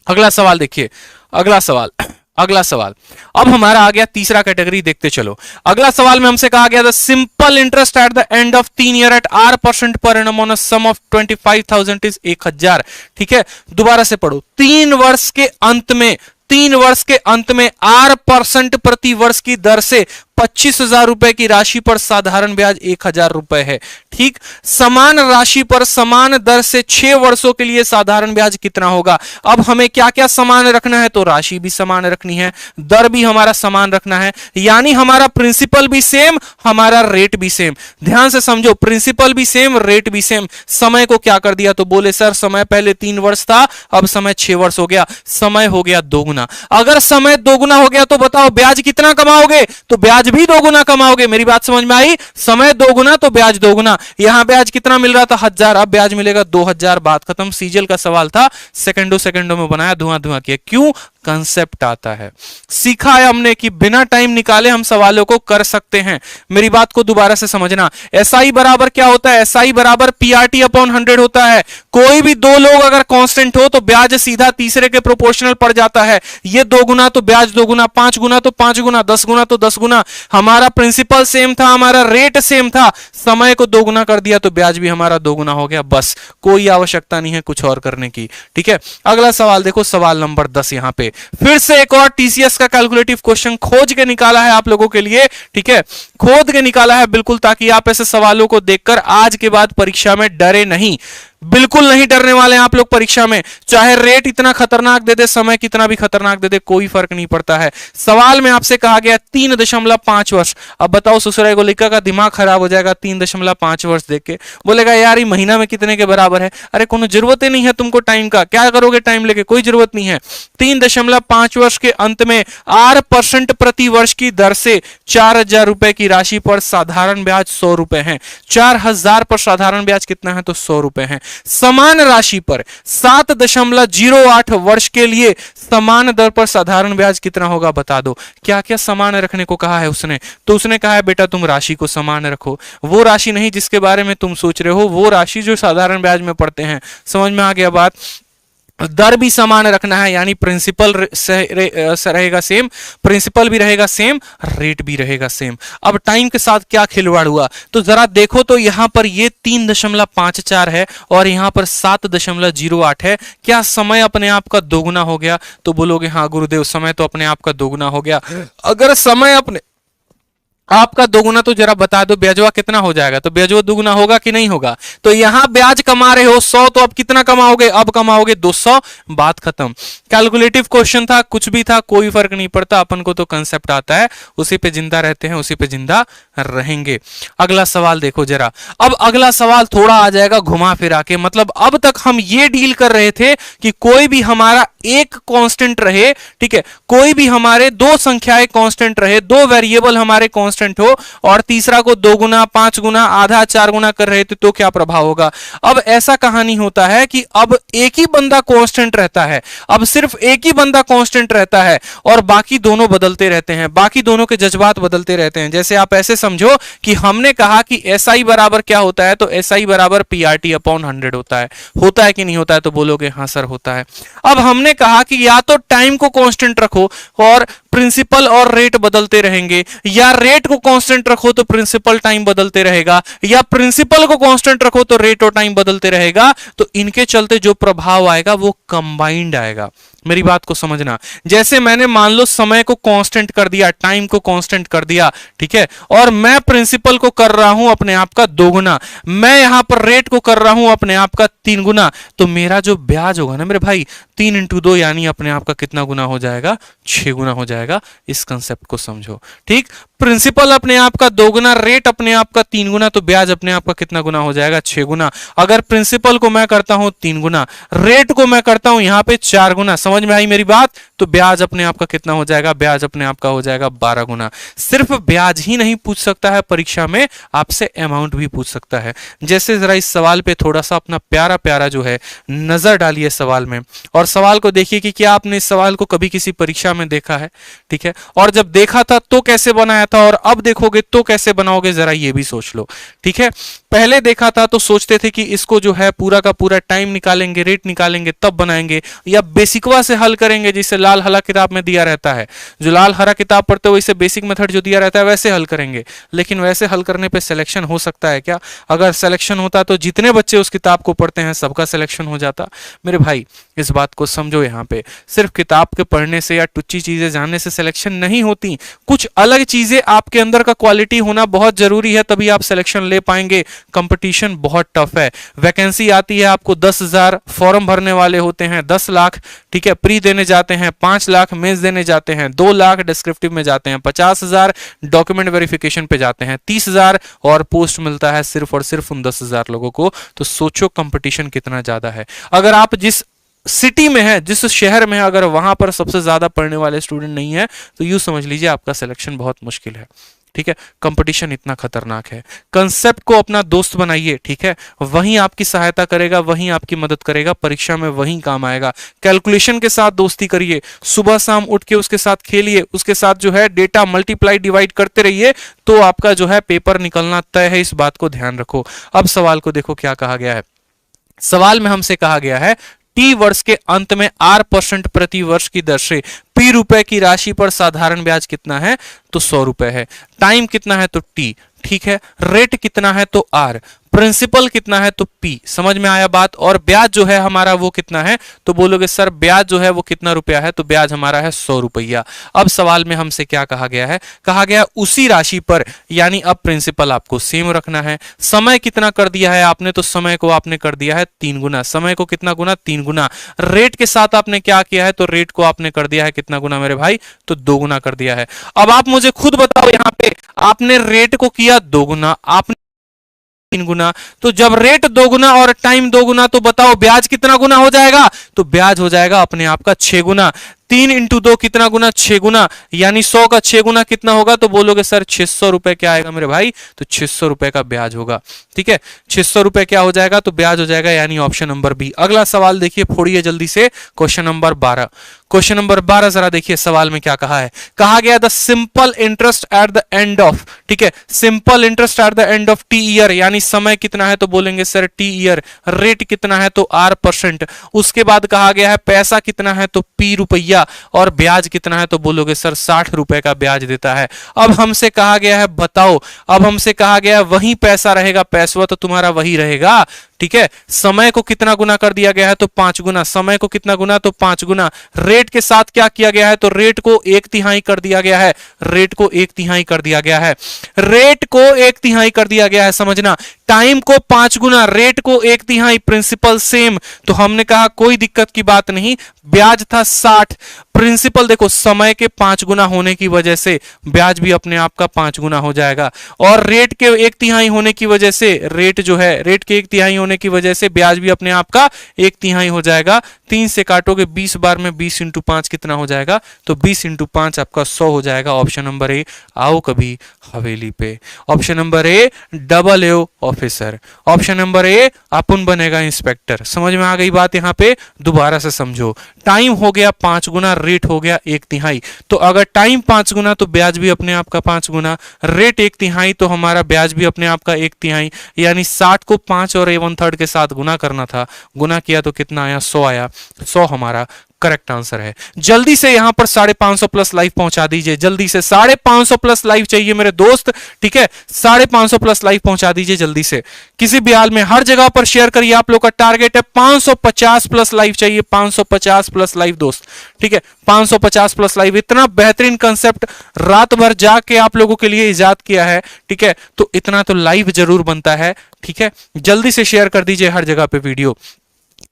अगला सवाल देखिए, अगला सवाल अब हमारा आ गया तीसरा कैटेगरी, देखते चलो। अगला सवाल में हमसे कहा गया था simple interest at the end of 3 year at R% per annum on a sum of 25,000 is 1000। ठीक है, दोबारा से पढ़ो। 3 वर्ष के अंत में, 3 वर्ष के अंत में R% प्रति वर्ष की दर से 25,000 रुपए की राशि पर साधारण ब्याज 1000 रुपए है। ठीक, समान राशि पर समान दर से 6 वर्षों के लिए साधारण ब्याज कितना होगा? अब हमें क्या क्या समान रखना है? तो राशि भी समान रखनी है, दर भी हमारा समान रखना है, यानी हमारा प्रिंसिपल भी सेम, हमारा रेट भी सेम। ध्यान से समझो, प्रिंसिपल भी सेम, रेट भी सेम। समय को क्या कर दिया? तो बोले सर समय पहले 3 वर्ष था, अब समय 6 वर्ष हो गया, समय हो गया दोगुना। अगर समय दोगुना हो गया तो बताओ ब्याज कितना कमाओगे? तो ब्याज भी 2 गुना कमाओगे। मेरी बात समझ में आई? समय 2 गुना तो ब्याज 2 गुना। यहां ब्याज कितना मिल रहा था? 1000, अब ब्याज मिलेगा 2000। बात खत्म। सीजल का सवाल था, सेकंडों में बनाया, धुआं किया। क्यों? कंसेप्ट आता है। सीखा है हमने कि बिना टाइम निकाले हम सवालों को कर सकते हैं। मेरी बात को दोबारा से समझना। SI बराबर क्या होता है? SI बराबर PRT अपॉन 100 होता है। कोई भी 2 लोग अगर कांस्टेंट हो तो ब्याज सीधा तीसरे के प्रोपोर्शनल पड़ जाता है। ये 2 गुना तो ब्याज 2 गुना, 5 गुना तो 5 गुना, 10 गुना तो 10 गुना। हमारा प्रिंसिपल सेम था, हमारा रेट सेम था, समय को 2 गुना कर दिया तो ब्याज भी हमारा 2 गुना हो गया। बस, कोई आवश्यकता नहीं है कुछ और करने की। ठीक है, अगला सवाल देखो, सवाल नंबर 10। यहां पे फिर से एक और TCS का कैलकुलेटिव क्वेश्चन खोज के निकाला है आप लोगों के लिए। ठीक है, खोद के निकाला है बिल्कुल, ताकि आप ऐसे सवालों को देखकर आज के बाद परीक्षा में डरे नहीं। बिल्कुल नहीं डरने वाले हैं आप लोग परीक्षा में। चाहे रेट इतना खतरनाक दे दे, समय कितना भी खतरनाक दे दे, कोई फर्क नहीं पड़ता है। सवाल में आपसे कहा गया 3.5 वर्ष। अब बताओ ससुराल को लिखा का दिमाग खराब हो जाएगा 3.5 वर्ष देख के। बोलेगा यार ये महीना में कितने के बराबर है? अरे कोनो जरूरत ही नहीं है तुमको टाइम का, क्या करोगे टाइम लेके? कोई जरूरत नहीं है। 3.5 वर्ष के अंत में R% प्रति वर्ष की दर से 4000 रुपए की राशि पर साधारण ब्याज 100 रुपए है। 4000 पर साधारण ब्याज कितना है? तो 100 रुपए है। समान राशि पर 7.08 वर्ष के लिए समान दर पर साधारण ब्याज कितना होगा? बता दो। क्या क्या समान रखने को कहा है उसने? तो उसने कहा है बेटा तुम राशि को समान रखो। वो राशि नहीं जिसके बारे में तुम सोच रहे हो, वो राशि जो साधारण ब्याज में पड़ते हैं। समझ में आ गया बात? दर भी समान रखना है, यानी प्रिंसिपल रहेगा सेम, प्रिंसिपल भी रहेगा सेम, रेट भी रहेगा सेम। अब टाइम के साथ क्या खिलवाड़ हुआ तो जरा देखो तो यहां पर ये 3.54 है और यहां पर 7.08 है। क्या समय अपने आप का दोगुना हो गया? तो बोलोगे हाँ गुरुदेव समय तो अपने आप का दोगुना हो गया। अगर समय अपने आपका दोगुना तो जरा बता दो ब्याजवा कितना हो जाएगा? तो ब्याजवा दोगुना होगा कि नहीं होगा? तो यहां ब्याज कमा रहे हो 100, तो अब कितना कमाओगे? अब कमाओगे 200। बात खत्म। कैलकुलेटिव क्वेश्चन था, कुछ भी था, कोई फर्क नहीं पड़ता। अपन को तो कंसेप्ट आता है, उसी पे जिंदा रहते हैं, उसी पे जिंदा रहेंगे। अगला सवाल देखो जरा। अब अगला सवाल थोड़ा आ जाएगा घुमा फिरा के। मतलब अब तक हम ये डील कर रहे थे कि कोई भी हमारा एक कांस्टेंट रहे, ठीक है, कोई भी हमारे 2 संख्याएं कांस्टेंट रहे, 2 वेरिएबल हमारे कांस्टेंट हो और तीसरा को 2 गुना, 5 गुना, आधा, 4 गुना कर रहे थे तो क्या प्रभाव होगा? अब ऐसा कहानी होता है कि अब एक ही बंदा कांस्टेंट रहता है। अब सिर्फ एक ही बंदा कांस्टेंट रहता है और बाकी दोनों बदलते रहते हैं, बाकी दोनों के जज्बात बदलते रहते हैं। जैसे आप ऐसे समझो कि हमने कहा कि SI बराबर क्या होता है? तो SI बराबर PRT अपॉन 100 होता है कि नहीं होता है? तो बोलोगे हाँ सर होता है। अब हमने कहा कि या तो टाइम को कांस्टेंट रखो और प्रिंसिपल और रेट बदलते रहेंगे, या रेट को कांस्टेंट रखो तो प्रिंसिपल टाइम बदलते रहेगा, या प्रिंसिपल को कांस्टेंट रखो तो रेट और टाइम बदलते रहेगा। तो इनके चलते जो प्रभाव आएगा वो कंबाइंड आएगा। मेरी बात को समझना। जैसे मैंने मान लो समय को कांस्टेंट कर दिया, टाइम को कांस्टेंट कर दिया, ठीक है, और मैं प्रिंसिपल को कर रहा हूं अपने आप का 2 गुना, मैं यहां पर रेट को कर रहा हूं अपने आप का 3 गुना, तो मेरा जो ब्याज होगा ना मेरे भाई 3 इंटू 2 यानी अपने आप का कितना गुना हो जाएगा? 6 गुना हो जाएगा। इस कंसेप्ट को समझो। ठीक, प्रिंसिपल अपने आप का 2 गुना, रेट अपने आप का 3 गुना, तो ब्याज अपने आप का कितना गुना हो जाएगा? 6 गुना। अगर प्रिंसिपल को मैं करता हूं 3 गुना, रेट को मैं करता हूं यहां पे 4 गुना, समझ में आई मेरी बात? तो ब्याज अपने आप का कितना हो जाएगा? ब्याज अपने आप का हो जाएगा 12 गुना। सिर्फ ब्याज ही नहीं पूछ सकता है परीक्षा में, आपसे अमाउंट भी पूछ सकता है। जैसे जरा इस सवाल पे थोड़ा सा अपना प्यारा प्यारा जो है नजर डालिए सवाल में, और सवाल को देखिए कि क्या आपने इस सवाल को कभी किसी परीक्षा में देखा है, ठीक है? और जब देखा था तो कैसे बनाया था, और अब देखोगे तो कैसे बनाओगे, जरा ये भी सोच लो, ठीक है? पहले देखा था तो सोचते थे कि इसको जो है पूरा का पूरा टाइम निकालेंगे, रेट निकालेंगे, तब बनाएंगे, या बेसिकवा से हल करेंगे जिसे लाल हरा किताब में दिया रहता है। जो लाल हरा किताब पढ़ते हो इसे बेसिक मेथड जो दिया रहता है वैसे हल करेंगे। लेकिन वैसे हल करने पे सिलेक्शन हो सकता है क्या? अगर सिलेक्शन होता तो जितने बच्चे उस किताब को पढ़ते हैं सबका सिलेक्शन हो जाता। मेरे भाई इस बात को समझो, यहाँ पे सिर्फ किताब के पढ़ने से या टुच्ची चीजें जानने से सिलेक्शन नहीं होती। कुछ अलग चीजें आपके अंदर का क्वालिटी होना बहुत जरूरी है, तभी आप सिलेक्शन ले पाएंगे। कंपटीशन बहुत टफ है। वैकेंसी आती है आपको 10,000, फॉर्म भरने वाले होते हैं 10 लाख, ठीक है? प्री देने जाते हैं 5 लाख, मेंस देने जाते हैं 2 लाख, डिस्क्रिप्टिव में जाते हैं 50,000, डॉक्यूमेंट वेरिफिकेशन पे जाते हैं 30,000, और पोस्ट मिलता है सिर्फ और सिर्फ उन 10,000 लोगों को। तो सोचो कंपटीशन कितना ज्यादा है। अगर आप जिस सिटी में है, जिस शहर में है, अगर वहां पर सबसे ज्यादा पढ़ने वाले स्टूडेंट नहीं है तो यूं समझ लीजिए आपका सिलेक्शन बहुत मुश्किल है, ठीक है? कंपटीशन इतना खतरनाक है। कंसेप्ट को अपना दोस्त बनाइए, ठीक है? वहीं आपकी सहायता करेगा, वहीं आपकी मदद करेगा, परीक्षा में वहीं काम आएगा। कैलकुलेशन के साथ दोस्ती करिए, सुबह शाम उठ के उसके साथ खेलिए, उसके साथ जो है डेटा मल्टीप्लाई डिवाइड करते रहिए, तो आपका जो है पेपर निकलना तय है। इस बात को ध्यान रखो। अब सवाल को देखो क्या कहा गया है। सवाल में हमसे कहा गया है टी वर्ष के अंत में R% प्रति वर्ष की दर से P रुपए की राशि पर साधारण ब्याज कितना है? तो 100 रुपए है। टाइम कितना है? तो T, ठीक है? रेट कितना है? तो R। प्रिंसिपल कितना है? तो P। समझ में आया बात? और ब्याज जो है हमारा वो कितना है? तो बोलोगे सर ब्याज जो है वो कितना रुपया है? तो ब्याज हमारा है 100 रुपया। अब सवाल में हमसे क्या कहा गया है? कहा गया उसी राशि पर, यानी अब प्रिंसिपल आपको सेम रखना है। समय कितना कर दिया है आपने? तो समय को आपने कर दिया है 3 गुना। समय को कितना गुना? 3 गुना। रेट के साथ आपने क्या किया है? तो रेट को आपने कर दिया है कितना गुना मेरे भाई? तो 2 गुना कर दिया है। अब आप मुझे खुद बताओ, यहां पे आपने रेट को किया 2 गुना, आपने 3 गुना, तो जब रेट 2 गुना और टाइम 2 गुना, तो बताओ ब्याज कितना गुना हो जाएगा? तो ब्याज हो जाएगा अपने आप का 6 गुना। 3 इंटू 2 कितना गुना? 6 गुना, यानी 100 का 6 गुना कितना होगा? तो बोलोगे सर 600 रुपए क्या आएगा मेरे भाई? तो 600 रुपए का ब्याज होगा, ठीक है? 600 रुपए क्या हो जाएगा? तो ब्याज हो जाएगा, यानी ऑप्शन नंबर बी। अगला सवाल देखिए, फोड़िए जल्दी से, क्वेश्चन नंबर 12। क्वेश्चन नंबर 12 जरा देखिए सवाल में क्या कहा है। कहा गया the simple interest at the end of, ठीक है? Simple interest at the end of T year, यानी समय कितना है? तो बोलेंगे सर टी ईयर। रेट कितना है? तो R%। उसके बाद कहा गया है पैसा कितना है? तो P रुपया। और ब्याज कितना है? तो बोलोगे सर 60 रुपए का ब्याज देता है। अब हमसे कहा गया है बताओ, अब हमसे कहा गया है वही पैसा रहेगा, पैसा तो तुम्हारा वही रहेगा, ठीक है? समय को कितना गुना कर दिया गया है? तो 5 गुना। समय को कितना गुना? तो 5 गुना। रेट के साथ क्या किया गया है? तो रेट को 1/3 कर दिया गया है। रेट को 1/3 कर दिया गया है। रेट को 1/3 कर दिया गया है, समझना। टाइम को 5 गुना, रेट को 1/3, प्रिंसिपल सेम। तो हमने कहा कोई दिक्कत की बात नहीं, ब्याज था 60। प्रिंसिपल देखो समय के 5 गुना होने की वजह से ब्याज भी अपने आप का 5 गुना हो जाएगा, और रेट के 1/3 होने की वजह से, रेट जो है रेट के 1/3 होने की वजह से ब्याज भी अपने आप का 1/3 हो जाएगा। 3 से काटोगे 20 बार में 20 इंटू 5 कितना हो जाएगा? तो 20 इंटू 5 आपका 100 हो जाएगा। Option number A. आओ कभी हवेली पे। Option number A double A officer. Option number A अपन बनेगा इंस्पेक्टर। समझ में आ गई बात? यहां पे दोबारा से समझो। टाइम हो गया 5 गुना, रेट हो गया 1/3। तो अगर टाइम 5 गुना तो ब्याज भी अपने आप का 5 गुना, रेट 1/3 तो हमारा ब्याज भी अपने आप का 1/3, यानी 60 को 5 और 1/3 के साथ गुना करना था। गुना किया तो कितना आया? 100 आया। 100 हमारा करेक्ट आंसर है। जल्दी से यहां पर 550 प्लस लाइव पहुंचा दीजिए, जल्दी से 550 प्लस लाइव चाहिए मेरे दोस्त, ठीक है? 550 प्लस लाइव पहुंचा दीजिए जल्दी से, किसी भी हाल में हर जगह पर शेयर करिए। आप लोग का टारगेट है 550 प्लस लाइव चाहिए, 550 प्लस लाइव दोस्त, ठीक है? 550 प्लस लाइव। इतना बेहतरीन कंसेप्ट रात भर जाग के आप लोगों के लिए इजाद किया है, ठीक है? तो इतना तो लाइव जरूर बनता है, ठीक है? जल्दी से शेयर कर दीजिए हर जगह पे वीडियो।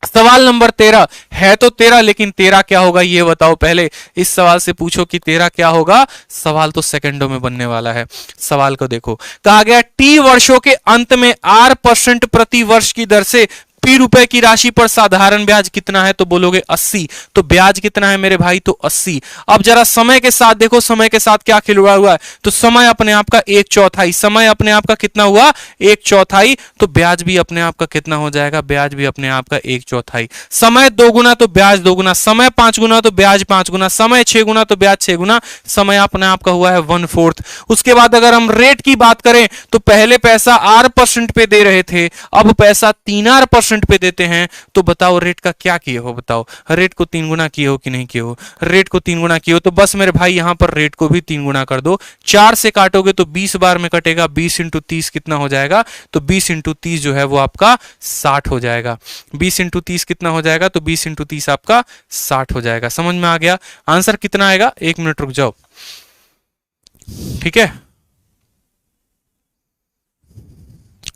सवाल नंबर 13 है तो 13, लेकिन 13 क्या होगा ये बताओ पहले। इस सवाल से पूछो कि 13 क्या होगा, सवाल तो सेकंडों में बनने वाला है। सवाल को देखो, कहा गया टी वर्षों के अंत में R% प्रति वर्ष की दर से P रुपए की राशि पर साधारण ब्याज कितना है, तो बोलोगे 80। तो ब्याज कितना है मेरे भाई, तो 80। अब जरा समय के साथ देखो, समय के साथ क्या खिलवाड़ा हुआ है, तो समय अपने आप का 1/4, समय अपने आप का कितना हुआ, 1/4, तो ब्याज भी अपने आप का कितना हो जाएगा, ब्याज भी अपने आप का 1/4। समय 2 गुना तो ब्याज 2 गुना, समय 5 गुना तो ब्याज 5 गुना, समय 6 गुना तो ब्याज 6 गुना, समय अपने आप का हुआ है 1/4। उसके बाद अगर हम रेट की बात करें तो पहले पैसा R% पे दे रहे थे, अब पैसा 3R% पे देते हैं, तो बताओ रेट का क्या किए हो, बताओ रेट को 3 गुना किए हो कि नहीं किए हो, रेट को 3 गुना किए हो, तो बस मेरे भाई यहां पर रेट को भी 3 गुना कर दो। 4 से काटोगे तो 20 बार में कटेगा, 20 इंटू 30 कितना हो जाएगा, तो 20 इंटू 30 जो है वो आपका 60 हो जाएगा। 20 इंटू 30 कितना हो जाएगा, तो 20 इंटू 30 आपका 60 हो जाएगा। समझ में आ गया? आंसर कितना आएगा, 1 मिनट रुक जाओ, ठीक है,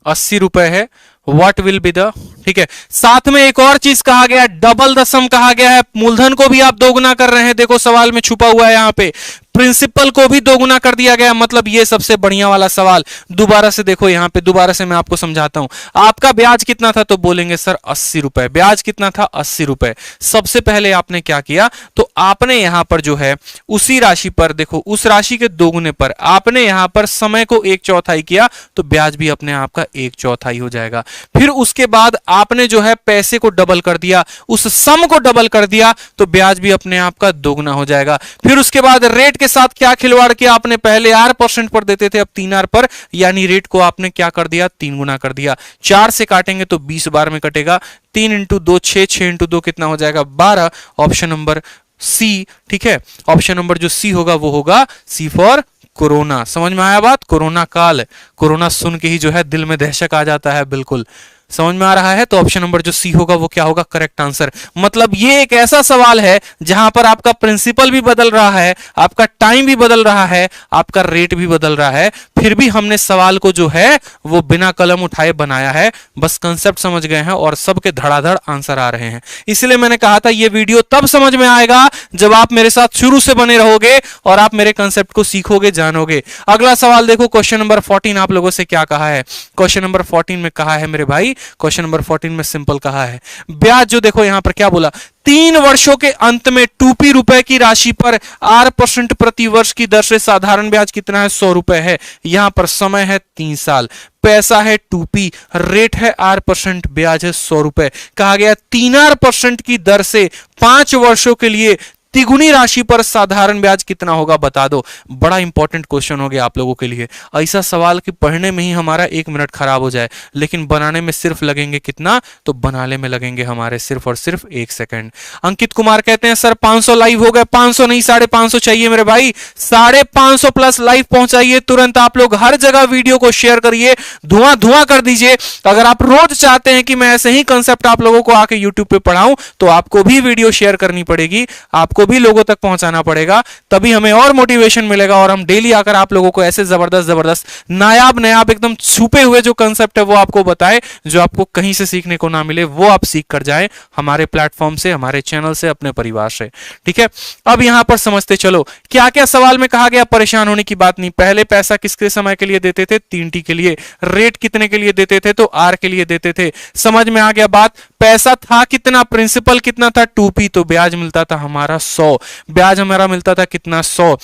80 रुपए है। व्हाट विल बी द, ठीक है। साथ में एक और चीज कहा गया, डबल दशम कहा गया है। मूलधन को भी आप दोगुना कर रहे हैं, देखो सवाल में छुपा हुआ है यहां पे। प्रिंसिपल को भी दोगुना कर दिया गया, मतलब ये सबसे बढ़िया वाला सवाल। दोबारा से देखो यहां पे, दोबारा से मैं आपको समझाता हूं। आपका ब्याज कितना था, तो बोलेंगे सर 80 रुपए। ब्याज कितना था, 80 रुपए। सबसे पहले आपने क्या किया, तो आपने यहां पर जो है उसी राशि पर देखो, उस राशि के दोगुने पर आपने यहां पर समय को 1/4 किया, तो ब्याज भी अपने आप का 1/4 हो जाएगा। फिर उसके बाद आपने जो है पैसे को डबल कर दिया, उस सम को डबल कर दिया, तो ब्याज भी अपने आप का दोगुना हो जाएगा। फिर उसके बाद रेट के साथ क्या खिलवाड़ किया आपने, पहले R% पर देते थे, अब 3R पर, यानी रेट को आपने क्या कर दिया, 3 गुना कर दिया। 4 से काटेंगे तो 20 बार में कटेगा, 3 इंटू 2 6, 6 इंटू 2 कितना हो जाएगा, 12। ऑप्शन नंबर सी, ठीक है, ऑप्शन नंबर जो सी होगा वो होगा सी फॉर कोरोना। समझ में आया बात? कोरोना काल, कोरोना सुन के ही जो है दिल में दहशत आ जाता है, बिल्कुल समझ में आ रहा है। तो ऑप्शन नंबर जो सी होगा वो क्या होगा, करेक्ट आंसर। मतलब ये एक ऐसा सवाल है जहां पर आपका प्रिंसिपल भी बदल रहा है, आपका टाइम भी बदल रहा है, आपका रेट भी बदल रहा है, फिर भी हमने सवाल को जो है वो बिना कलम उठाए बनाया है। बस कंसेप्ट समझ गए हैं और सबके धड़ाधड़ आंसर आ रहे हैं। इसलिए मैंने कहा था ये वीडियो तब समझ में आएगा जब आप मेरे साथ शुरू से बने रहोगे और आप मेरे कंसेप्ट को सीखोगे, जानोगे। अगला सवाल देखो, क्वेश्चन नंबर 14 आप लोगों से क्या कहा है। क्वेश्चन नंबर 14 में कहा है मेरे भाई, क्वेश्चन नंबर 14 में सिंपल कहा है, ब्याज जो देखो यहां पर क्या बोला, 3 वर्षों के अंत में 2p रुपए की राशि पर R% प्रति वर्ष की दर से साधारण ब्याज कितना है, 100 रुपए है। यहां पर समय है 3 साल, पैसा है 2p, रेट है R%, ब्याज है 100 रुपए। कहा गया 3R% की दर से 5 वर्षों के लिए तिगुनी राशि पर साधारण ब्याज कितना होगा, बता दो। बड़ा इंपॉर्टेंट क्वेश्चन हो गया आप लोगों के लिए। ऐसा सवाल कि पढ़ने में ही हमारा 1 मिनट खराब हो जाए, लेकिन बनाने में सिर्फ लगेंगे कितना, तो बनाने में लगेंगे हमारे सिर्फ और सिर्फ 1 सेकंड। अंकित कुमार कहते हैं सर 500 लाइव हो गए। 500 नहीं 550 चाहिए मेरे भाई, 550 प्लस लाइव पहुंचाइए तुरंत। आप लोग हर जगह वीडियो को शेयर करिए, धुआं धुआं कर दीजिए। अगर आप रोज चाहते हैं कि मैं ऐसे ही कंसेप्ट आप लोगों को आके यूट्यूब पे पढ़ाऊं, तो आपको भी वीडियो शेयर करनी पड़ेगी, आपको भी लोगों तक पहुंचाना पड़ेगा, तभी हमें और मोटिवेशन मिलेगा और हम डेली आकर आप लोगों को ऐसे जबरदस्त जबरदस्त नायाब नयाब एकदम छुपे हुए जो कंसेप्ट है वो आपको बताए, जो आपको कहीं से सीखने को ना मिले, वो आप सीख कर जाएं हमारे प्लेटफॉर्म से, हमारे चैनल से, अपने परिवार से। ठीक है, अब यहां पर समझते चलो क्या क्या सवाल में कहा गया। परेशान होने की बात नहीं। पहले पैसा किसके समय के लिए देते थे, 3T के लिए। रेट कितने के लिए देते थे, तो R के लिए देते थे। समझ में आ गया बात। पैसा था कितना, प्रिंसिपल कितना था, 2P, तो ब्याज मिलता था हमारा 100। ब्याज हमारा मिलता था कितना, 100।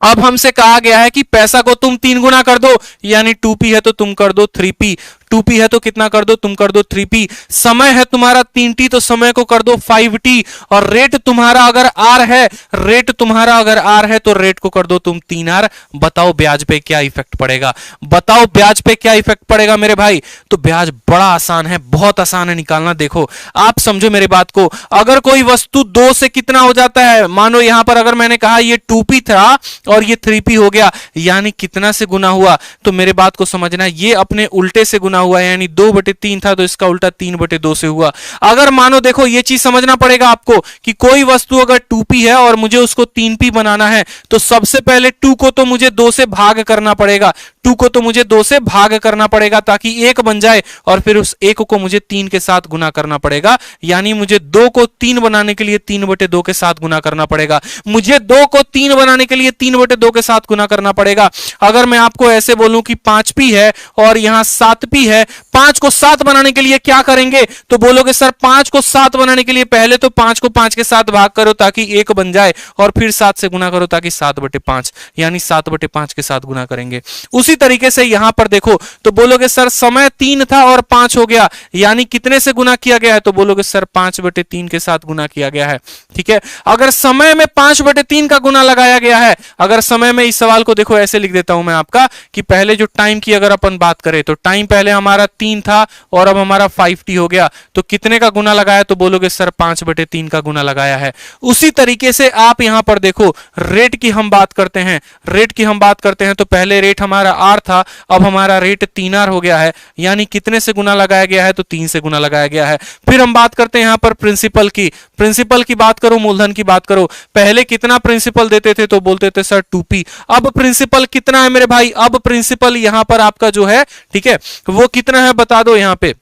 अब हमसे कहा गया है कि पैसा को तुम 3 गुना कर दो, यानी 2P है तो तुम कर दो 3P, 2P है तो कितना कर दो, तुम कर दो 3P। समय है तुम्हारा 3T, तो समय को कर दो 5T। और रेट तुम्हारा अगर R है, रेट तुम्हारा अगर R है तो रेट को कर दो तुम 3R। बताओ ब्याज पे क्या इफेक्ट पड़ेगा, बताओ ब्याज पे क्या इफेक्ट पड़ेगा मेरे भाई। तो ब्याज बड़ा आसान है, बहुत आसान है निकालना। देखो आप समझो मेरे बात को, अगर कोई वस्तु 2 से कितना हो जाता है, मानो यहां पर अगर मैंने कहा ये 2P था और ये 3P हो गया, यानी कितना से गुना हुआ, तो मेरे बात को समझना, ये अपने उल्टे से गुना हुआ है, यानी 2/3 था तो इसका उल्टा 3/2 से हुआ। अगर मानो देखो ये चीज समझना पड़ेगा आपको कि कोई वस्तु अगर 2p है और मुझे उसको 3p बनाना है तो सबसे पहले 2 को तो मुझे 2 से भाग करना पड़ेगा, 2 को तो मुझे 2 से भाग करना पड़ेगा ताकि 1 बन जाए, और फिर उस 1 को मुझे 3 के साथ गुना करना पड़ेगा, यानी मुझे 2 को 3 बनाने के लिए 3/2 के साथ गुना करना पड़ेगा। मुझे 2 को 3 बनाने के लिए 3/2 के साथ गुना करना पड़ेगा। अगर मैं आपको ऐसे बोलूं कि 5p है और यहां 7p है, 5 को 7 बनाने के लिए क्या करेंगे, तो बोलोगे सर 5 को 7 बनाने के लिए पहले तो 5 को 5 के साथ भाग करो ताकि 1 बन जाए, और फिर 7 से गुना करो ताकि 7/5, यानी 7/5 के साथ गुना करेंगे। उसी तरीके से यहां पर देखो तो बोलोगे सर समय 3 था और 5 हो गया, यानी कितने से गुना किया गया है, तो बोलोगे सर 5/3 के साथ गुना किया गया है। ठीक है, अगर समय में 5/3 का गुना लगाया गया है, अगर समय में, इस सवाल को देखो ऐसे लिख देता हूं मैं आपका कि पहले जो टाइम की अगर अपन बात करें तो टाइम पहले हमारा 3 था और अब हमारा 5t हो गया, तो कितने का गुना लगाया, तो बोलोगे सर 5/3 का गुना लगाया है। उसी तरीके से आप यहां पर देखो रेट की हम बात करते हैं, रेट की हम बात करते हैं तो पहले रेट हमारा r था, अब हमारा रेट 3r हो गया है, यानी कितने से गुना लगाया गया है, तो 3 से गुना लगाया गया है। फिर हम बात करते हैं यहां पर प्रिंसिपल की, प्रिंसिपल की बात करो, मूलधन की बात करो, पहले कितना प्रिंसिपल देते थे, तो बोलते थे सर 2p, अब प्रिंसिपल कितना है मेरे भाई, अब प्रिंसिपल यहां पर आपका जो है, ठीक है, वो कितना है बता दो यहां पे।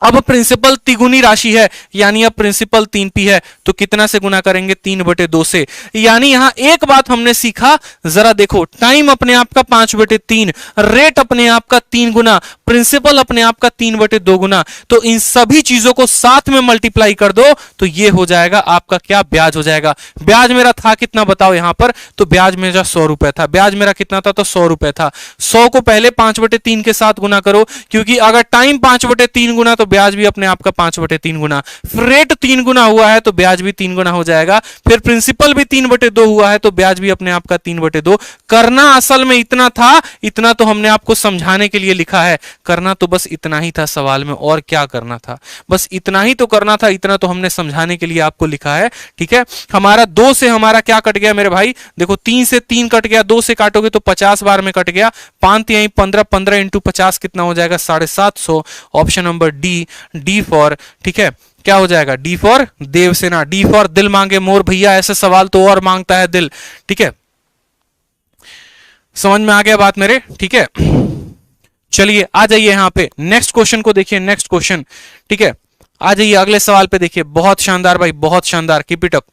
अब प्रिंसिपल तिगुनी राशि है, यानी अब प्रिंसिपल 3p है, तो कितना से गुना करेंगे, 3/2 से। यानी यहां एक बात हमने सीखा, जरा देखो, टाइम अपने आप का 5/3, रेट अपने आप का 3 गुना, प्रिंसिपल अपने आप का 3/2 गुना, तो इन सभी चीजों को साथ में मल्टीप्लाई कर दो तो ये हो जाएगा आपका क्या, ब्याज हो जाएगा। ब्याज मेरा था कितना बताओ यहां पर, तो ब्याज मेरा 100 रुपए था, ब्याज मेरा कितना था, तो 100 रुपए था। 100 को पहले 5/3 के साथ गुना करो, क्योंकि अगर टाइम 5/3 गुना तो ब्याज भी अपने आप का 5/3 गुना, रेट 3 गुना हुआ है तो ब्याज भी 3 गुना हो जाएगा, फिर प्रिंसिपल भी 3/2 हुआ है तो ब्याज भी अपने आप का 3/2। करना असल में इतना था, इतना तो हमने आपको समझाने के लिए लिखा है, करना तो बस इतना ही था सवाल में, और क्या करना था, बस इतना ही तो करना था, इतना तो हमने समझाने के लिए आपको लिखा है। ठीक है, हमारा 2 से हमारा क्या कट गया मेरे भाई, देखो 3 से 3 कट गया, 2 से काटोगे तो 50 बार में कट गया, 5 यहीं 15, 15 इंटू 50 कितना हो जाएगा, 750। ऑप्शन नंबर डी फॉर, ठीक है, क्या हो जाएगा, D for Devasena, D for दिल मांगे मोर। भैया ऐसे सवाल तो और मांगता है दिल। ठीक है, समझ में आ गया बात मेरे, ठीक है। चलिए आ जाइए यहां पे नेक्स्ट क्वेश्चन को देखिए, नेक्स्ट क्वेश्चन, ठीक है, आ जाइए अगले सवाल पे देखिए, बहुत शानदार भाई, बहुत शानदार, कीप इट अप,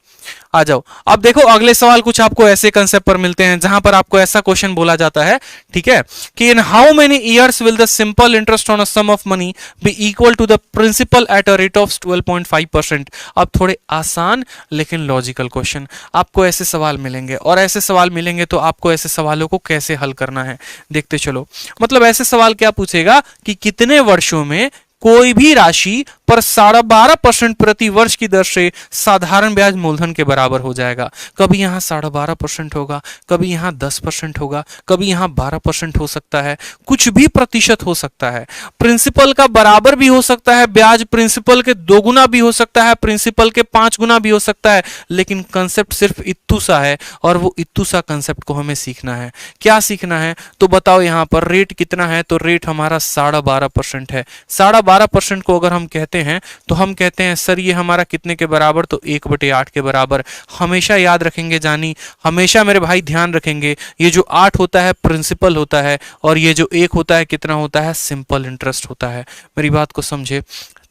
आ जाओ। अब देखो अगले सवाल कुछ आपको ऐसे कंसेप्ट पर मिलते हैं जहां पर आपको ऐसा क्वेश्चन बोला जाता है, ठीक है, कि in how many years will the simple interest on a sum of money be equal to the principal at a rate of 12.5%। अब थोड़े आसान लेकिन लॉजिकल क्वेश्चन आपको ऐसे सवाल मिलेंगे, और ऐसे सवाल मिलेंगे तो आपको ऐसे सवालों को कैसे हल करना है देखते चलो। मतलब ऐसे सवाल क्या पूछेगा कि कितने वर्षों में कोई भी राशि पर 12.5% प्रति वर्ष की दर से साधारण ब्याज मूलधन के बराबर हो जाएगा। कभी यहां 12.5% होगा, कभी यहां 10% होगा, कभी यहां 12% हो सकता है, कुछ भी प्रतिशत हो सकता है। प्रिंसिपल का बराबर भी हो सकता है ब्याज, प्रिंसिपल के 2 गुना भी हो सकता है, प्रिंसिपल के 5 गुना भी हो सकता है, लेकिन कंसेप्ट सिर्फ इत्तू सा है, और वो इत्तू सा कंसेप्ट को हमें सीखना है। क्या सीखना है तो बताओ, यहां पर रेट कितना है, तो रेट हमारा 12.5% है। 12.5% को अगर हम कहते हैं तो हम कहते हैं सर ये हमारा कितने के बराबर, तो 1/8 के बराबर। हमेशा याद रखेंगे जानी, हमेशा मेरे भाई ध्यान रखेंगे, ये जो 8 होता है प्रिंसिपल होता है, और ये जो 1 होता है कितना होता है, सिंपल इंटरेस्ट होता है। मेरी बात को समझे,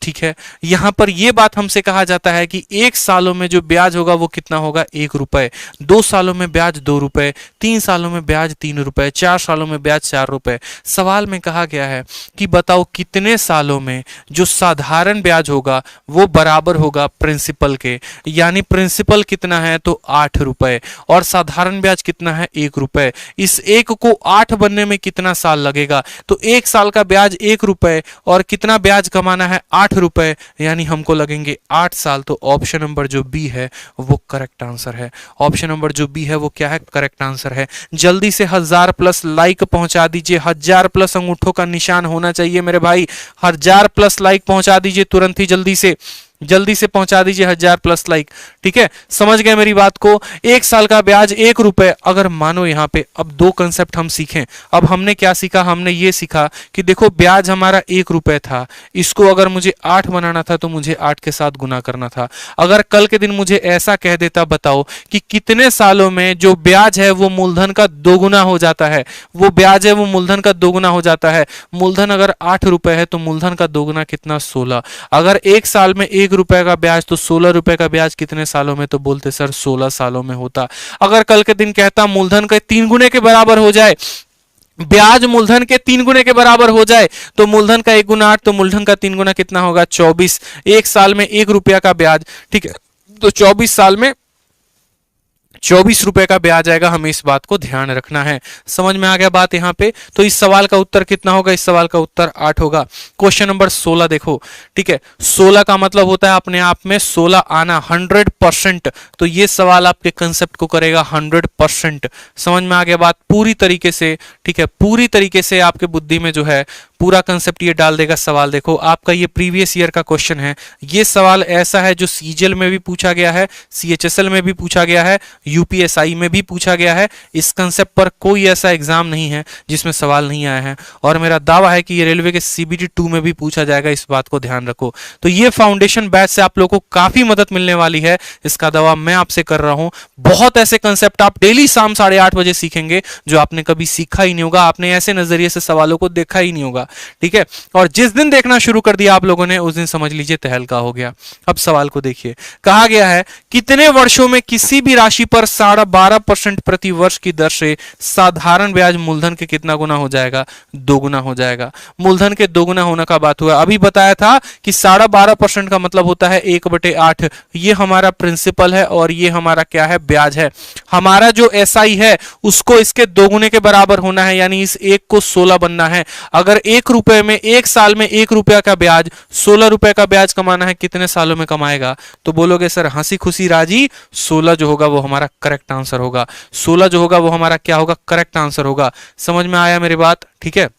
ठीक है। यहां पर यह बात हमसे कहा जाता है कि 1 सालों में जो ब्याज होगा वो कितना होगा, 1 रुपए, 2 सालों में ब्याज 2 रुपए, 3 सालों में ब्याज 3 रुपए, 4 सालों में ब्याज 4 रुपए। सवाल में कहा गया है कि बताओ कितने सालों में जो साधारण ब्याज होगा वो बराबर होगा प्रिंसिपल के, यानी प्रिंसिपल कितना है तो 8 रुपए, और साधारण ब्याज कितना है 1 रुपए। इस 1 को 8 बनने में कितना साल लगेगा, तो 1 साल का ब्याज 1 रुपए, और कितना ब्याज कमाना है 8 रुपए, यानी हमको लगेंगे 8 साल। तो ऑप्शन नंबर जो बी है वो करेक्ट आंसर है। ऑप्शन नंबर जो बी है वो क्या है, करेक्ट आंसर है। जल्दी से 1000+ लाइक पहुंचा दीजिए, 1000+ अंगूठों का निशान होना चाहिए मेरे भाई, 1000+ लाइक पहुंचा दीजिए तुरंत ही, जल्दी से जल्दी से पहुंचा दीजिए 1000 प्लस लाइक। ठीक है, समझ गए मेरी बात को। 1 साल का ब्याज 1 रुपए। अगर मानो यहां पे अब 2 कंसेप्ट हम सीखें। अब हमने क्या सीखा, हमने ये सीखा कि देखो ब्याज हमारा 1 रुपए था, इसको अगर मुझे 8 बनाना था तो मुझे 8 के साथ गुना करना था। अगर कल के दिन मुझे ऐसा कह देता, बताओ कि कितने सालों में जो ब्याज है वो मूलधन का दोगुना हो जाता है, वो ब्याज है वो मूलधन का दोगुना हो जाता है। मूलधन अगर 8 रुपए है तो मूलधन का दोगुना कितना, 16। अगर 1 साल में 1 रुपए का ब्याज तो 16 रुपए का ब्याज कितने सालों में, तो बोलते सर 16 सालों में होता। अगर कल के दिन कहता मूलधन के 3 गुने के बराबर हो जाए, ब्याज मूलधन के 3 गुने के बराबर हो जाए, तो मूलधन का 1 गुना 8 तो मूलधन का 3 गुना कितना होगा, 24। 1 साल में 1 रुपया का ब्याज, ठीक है, तो 24 साल में 24 रुपए का ब्याज आएगा। हमें इस बात को ध्यान रखना है। समझ में आ गया बात यहां पे। तो इस सवाल का उत्तर कितना होगा, इस सवाल का उत्तर 8 होगा। क्वेश्चन नंबर 16 देखो, ठीक है, 16 का मतलब होता है अपने आप में 16 आना, 100%। तो ये सवाल आपके कंसेप्ट को करेगा 100%। समझ में आ गया बात पूरी तरीके से, ठीक है, पूरी तरीके से आपके बुद्धि में जो है पूरा कंसेप्ट ये डाल देगा। सवाल देखो, आपका ये प्रीवियस ईयर का क्वेश्चन है। ये सवाल ऐसा है जो सीजीएल में भी पूछा गया है, सीएचएसएल में भी पूछा गया है, यूपीएसआई में भी पूछा गया है। इस कंसेप्ट पर कोई ऐसा एग्जाम नहीं है जिसमें सवाल नहीं आया है, और मेरा दावा है कि ये रेलवे के सीबीटी 2 में भी पूछा जाएगा। इस बात को ध्यान रखो। तो ये फाउंडेशन बैच से आप लोगों को काफी मदद मिलने वाली है, इसका दावा मैं आपसे कर रहा हूं। बहुत ऐसे कंसेप्ट आप डेली शाम 8:30 बजे सीखेंगे जो आपने कभी सीखा ही नहीं होगा, आपने ऐसे नजरिए से सवालों को देखा ही नहीं होगा। ठीक है, और जिस दिन देखना शुरू कर दिया आप लोगों ने, उस दिन समझ लीजिए तहलका हो गया। अब सवाल को देखिए, कहा गया है कितने वर्षों में किसी भी राशि पर 12.5% प्रति वर्ष की दर से साधारण ब्याज मूलधन के कितना गुना हो जाएगा, 2 गुना हो जाएगा। मूलधन के 2 गुना होने का बात हुआ। अभी बताया था कि 12.5% का मतलब होता है 1/8। ये हमारा प्रिंसिपल है और ये हमारा क्या है, ब्याज है। हमारा जो एसआई है उसको इसके 2 गुने के बराबर होना है, यानी इस 1 को 16 बनना है। अगर 1 रुपए में 1 साल में 1 रुपया का ब्याज, 16 रुपए का ब्याज कमाना है, कितने सालों में कमाएगा, तो बोलोगे सर हंसी खुशी राजी 16 जो होगा वो हमारा करेक्ट आंसर होगा। 16 जो होगा वो हमारा क्या होगा, करेक्ट आंसर होगा। समझ में आया मेरी बात, ठीक है।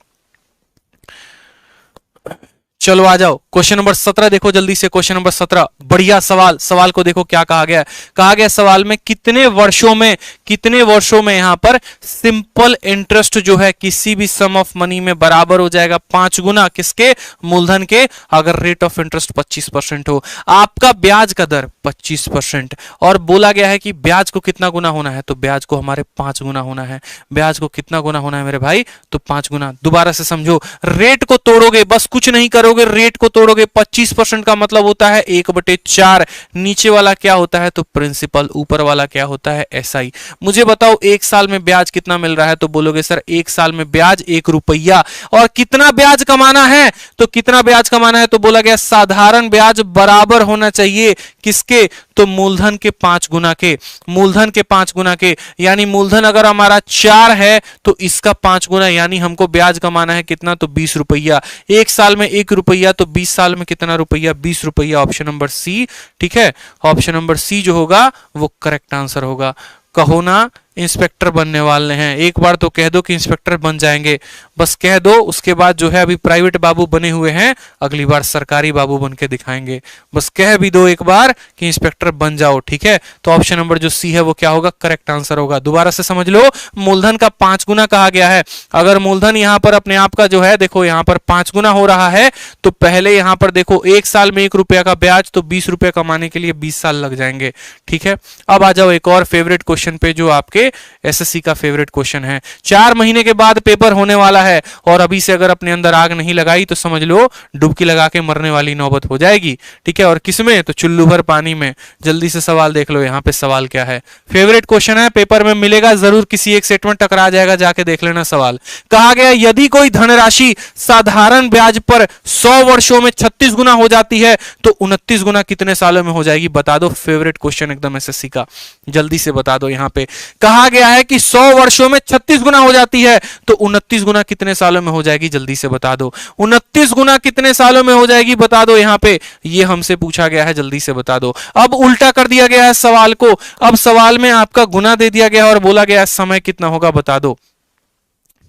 चलो आ जाओ, क्वेश्चन नंबर 17 देखो जल्दी से। क्वेश्चन नंबर 17 बढ़िया सवाल। सवाल को देखो क्या कहा गया है। कहा गया सवाल में कितने वर्षों में यहां पर सिंपल इंटरेस्ट जो है किसी भी सम ऑफ मनी में बराबर हो जाएगा 5 गुना, किसके, मूलधन के, अगर रेट ऑफ इंटरेस्ट 25% हो। आपका ब्याज का दर 25%, और बोला गया है कि ब्याज को कितना गुना होना है, तो ब्याज को हमारे 5 गुना होना है। ब्याज को कितना गुना होना है मेरे भाई, तो 5 गुना। दोबारा से समझो, रेट को तोड़ोगे, बस कुछ नहीं करोगे, रेट को तोड़ोगे। 25% का मतलब होता है 1/4। नीचे वाला क्या होता है, तो प्रिंसिपल, ऊपर वाला क्या होता है, एसआई। मुझे बताओ 1 साल में ब्याज कितना मिल रहा है, तो बोलोगे सर 1 साल में ब्याज 1 रुपया। और कितना ब्याज कमाना है, तो कितना ब्याज कमाना है, तो बोला गया साधारण ब्याज बराबर होना चाहिए किसके, तो मूलधन के 5 गुना के। मूलधन के 5 गुना के, यानी मूलधन अगर हमारा 4 है तो इसका 5 गुना, यानी हमको ब्याज कमाना है कितना, तो 20 रुपया। 1 साल में 1 रुपया, तो 20 साल में कितना रुपया, 20 रुपया। ऑप्शन नंबर सी, ठीक है, ऑप्शन नंबर सी जो होगा वो करेक्ट आंसर होगा। कहो ना इंस्पेक्टर बनने वाले हैं, एक बार तो कह दो कि इंस्पेक्टर बन जाएंगे, बस कह दो। उसके बाद जो है अभी प्राइवेट बाबू बने हुए हैं, अगली बार सरकारी बाबू बन के दिखाएंगे। बस कह भी दो एक बार कि इंस्पेक्टर बन जाओ, ठीक है। तो ऑप्शन नंबर जो सी है वो क्या होगा, करेक्ट आंसर होगा। दोबारा से समझ लो, मूलधन का 5 गुना कहा गया है। अगर मूलधन यहां पर अपने आप का जो है, देखो यहां पर 5 गुना हो रहा है, तो पहले यहां पर देखो 1 साल में 1 रुपया का ब्याज, तो 20 रुपया कमाने के लिए 20 साल लग जाएंगे, ठीक है। अब आ जाओ एक और फेवरेट क्वेश्चन पे, जो आपके एसएससी का फेवरेट क्वेश्चन है। 4 महीने के बाद पेपर होने वाला है, और अभी से अगर अपने अंदर आग नहीं लगाई तो समझ लो डुबकी लगा के मरने वाली नौबत हो जाएगी, ठीक है। और किसमें, तो चुल्लू भर पानी में। जल्दी से सवाल देख लो, यहाँ पे सवाल क्या है। फेवरेट क्वेश्चन है, पेपर में मिलेगा जरूर, किसी एक सेट में टकरा जाएगा, जाके देख लेना सवाल। कहा गया यदि कोई धनराशि साधारण ब्याज पर 100 वर्षों में 36 गुना हो जाती है, तो 29 गुना कितने सालों में हो जाएगी, बता दो। फेवरेट क्वेश्चन एकदम एसएससी का, जल्दी से बता दो। यहाँ पे कहा गया है कि 100 वर्षों में 36 गुना हो जाती है, तो 29 गुना कितने सालों में हो जाएगी, जल्दी से बता दो। 29 गुना कितने सालों में हो जाएगी, बता दो। यहां पे ये हमसे पूछा गया है, जल्दी से बता दो। अब उल्टा कर दिया गया है सवाल को, अब सवाल में आपका गुना दे दिया गया है और बोला गया है समय कितना होगा, बता दो,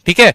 ठीक है।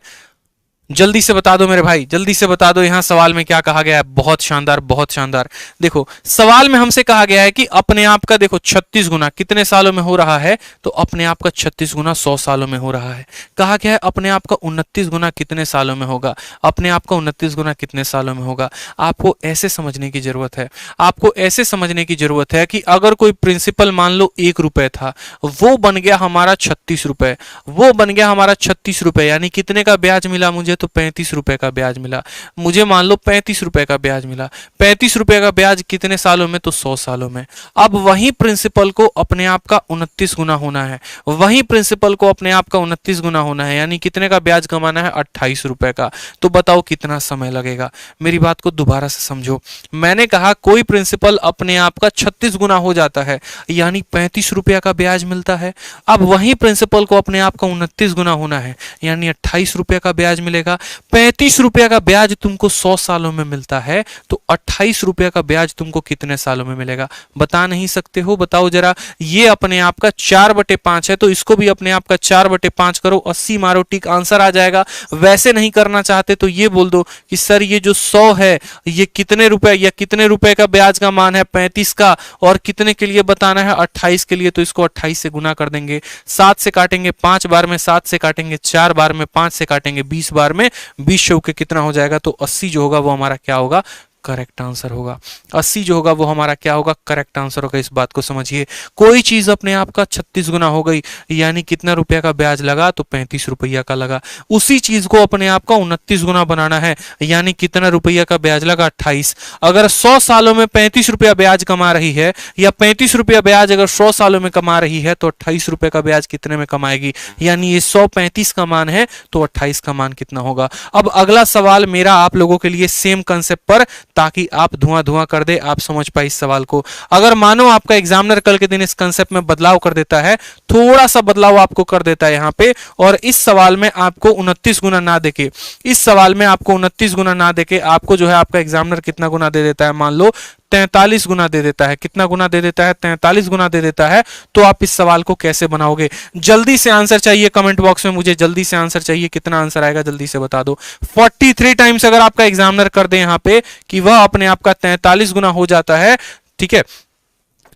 जल्दी से बता दो मेरे भाई, जल्दी से बता दो यहाँ सवाल में क्या कहा गया है। बहुत शानदार, बहुत शानदार। देखो सवाल में हमसे कहा गया है कि अपने आप का देखो 36 गुना कितने सालों में हो रहा है, तो अपने आप का 36 गुना 100 सालों में हो रहा है। कहा गया है अपने आप का 29 गुना कितने सालों में होगा, अपने आप का 29 गुना कितने सालों में होगा। आपको ऐसे समझने की जरूरत है, आपको ऐसे समझने की जरूरत है कि अगर कोई प्रिंसिपल मान लो 1 रुपए था, वो बन गया हमारा 36 रुपए, वो बन गया हमारा 36 रुपए, यानी कितने का ब्याज मिला मुझे, तो 35 रुपए का ब्याज मिला मुझे। मान लो 35 रुपए का ब्याज मिला, 35 रुपए का ब्याज कितने सालों में, तो 100 सालों में। अब वही प्रिंसिपल को अपने आप का 29 गुना होना है, वही प्रिंसिपल को अपने आप का 29 गुना होना है, यानी कितने का ब्याज कमाना है, 28 रुपए का। तो बताओ कितना समय लगेगा। मेरी बात को दोबारा से समझो, मैंने कहा कोई प्रिंसिपल अपने आप का 36 गुना हो जाता है, यानी 35 रुपया का ब्याज मिलता है। अब वही प्रिंसिपल को अपने आप का 29 गुना होना है, यानी 28 रुपये का ब्याज मिलेगा। 35 रुपये का ब्याज तुमको 100 सालों में मिलता है, तो 28 रुपये का ब्याज तुमको कितने सालों में मिलेगा, बता नहीं सकते हो। बताओ जरा, ये अपने आप का 4/5 है, तो इसको भी अपने आप का 4/5 करो, 80 मारो, टिक, आंसर आ जाएगा। वैसे नहीं करना चाहते तो ये बोल दो कि सर ये जो 100 है ये कितने रुपए या कितने रुपए का ब्याज का मान है, 35 का, और कितने के लिए बताना है, 28 के लिए। तो इसको 28 से गुना कर देंगे, 7 से काटेंगे 5 बार में, 7 से काटेंगे 4 बार में, 5 से काटेंगे 20 बार में, 20 चौके कितना हो जाएगा, तो 80 जो होगा वो हमारा क्या होगा, करेक्ट आंसर होगा। 80 जो होगा वो हमारा क्या होगा, करेक्ट आंसर होगा। इस बात को समझिए, कोई चीज अपने आप का 36 गुना हो गई, यानी कितना रुपया का ब्याज लगा, तो 35 रुपया का लगा। उसी चीज को अपने आप का 29 गुना बनाना है, यानी कितना रुपया का ब्याज लगा, 28। अगर 100 सालों में 35 रुपया ब्याज कमा रही है, या 35 रुपया ब्याज अगर 100 सालों में कमा रही है, तो 28 रुपए का ब्याज कितने में कमाएगी, यानी ये 135 का मान है, तो 28 का मान कितना होगा। अब अगला सवाल मेरा आप लोगों के लिए सेम कंसेप्ट पर, ताकि आप धुआं धुआं कर दे, आप समझ पाए इस सवाल को। अगर मानो आपका एग्जामिनर कल के दिन इस कंसेप्ट में बदलाव कर देता है, थोड़ा सा बदलाव आपको कर देता है यहां पे, और इस सवाल में आपको 29 गुना ना देके, इस सवाल में आपको 29 गुना ना देके आपको जो है आपका एग्जामिनर कितना गुना दे देता है, मान लो 43 गुना दे देता है। कितना गुना दे देता है, 43 गुना दे देता है। तो आप इस सवाल को कैसे बनाओगे, जल्दी से आंसर चाहिए कमेंट बॉक्स में, मुझे जल्दी से आंसर चाहिए। कितना आंसर आएगा जल्दी से बता दो। 43 टाइम्स अगर आपका एग्जामिनर कर दे यहां पे कि वह अपने आप का 43 गुना हो जाता है, ठीक है,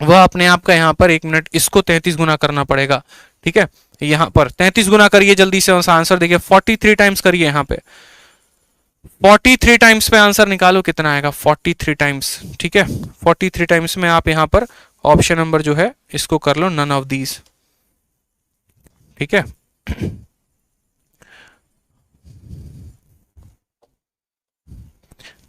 वह अपने आप का यहां पर 1 मिनट, इसको 33 गुना करना पड़ेगा, ठीक है। यहां पर 33 गुना करिए, जल्दी से आंसर देखिए। 43 टाइम्स करिए यहां पे, 43 टाइम्स में आंसर निकालो कितना आएगा, 43 टाइम्स, ठीक है। 43 टाइम्स में आप यहां पर ऑप्शन नंबर जो है इसको कर लो, नन ऑफ दीज, ठीक है।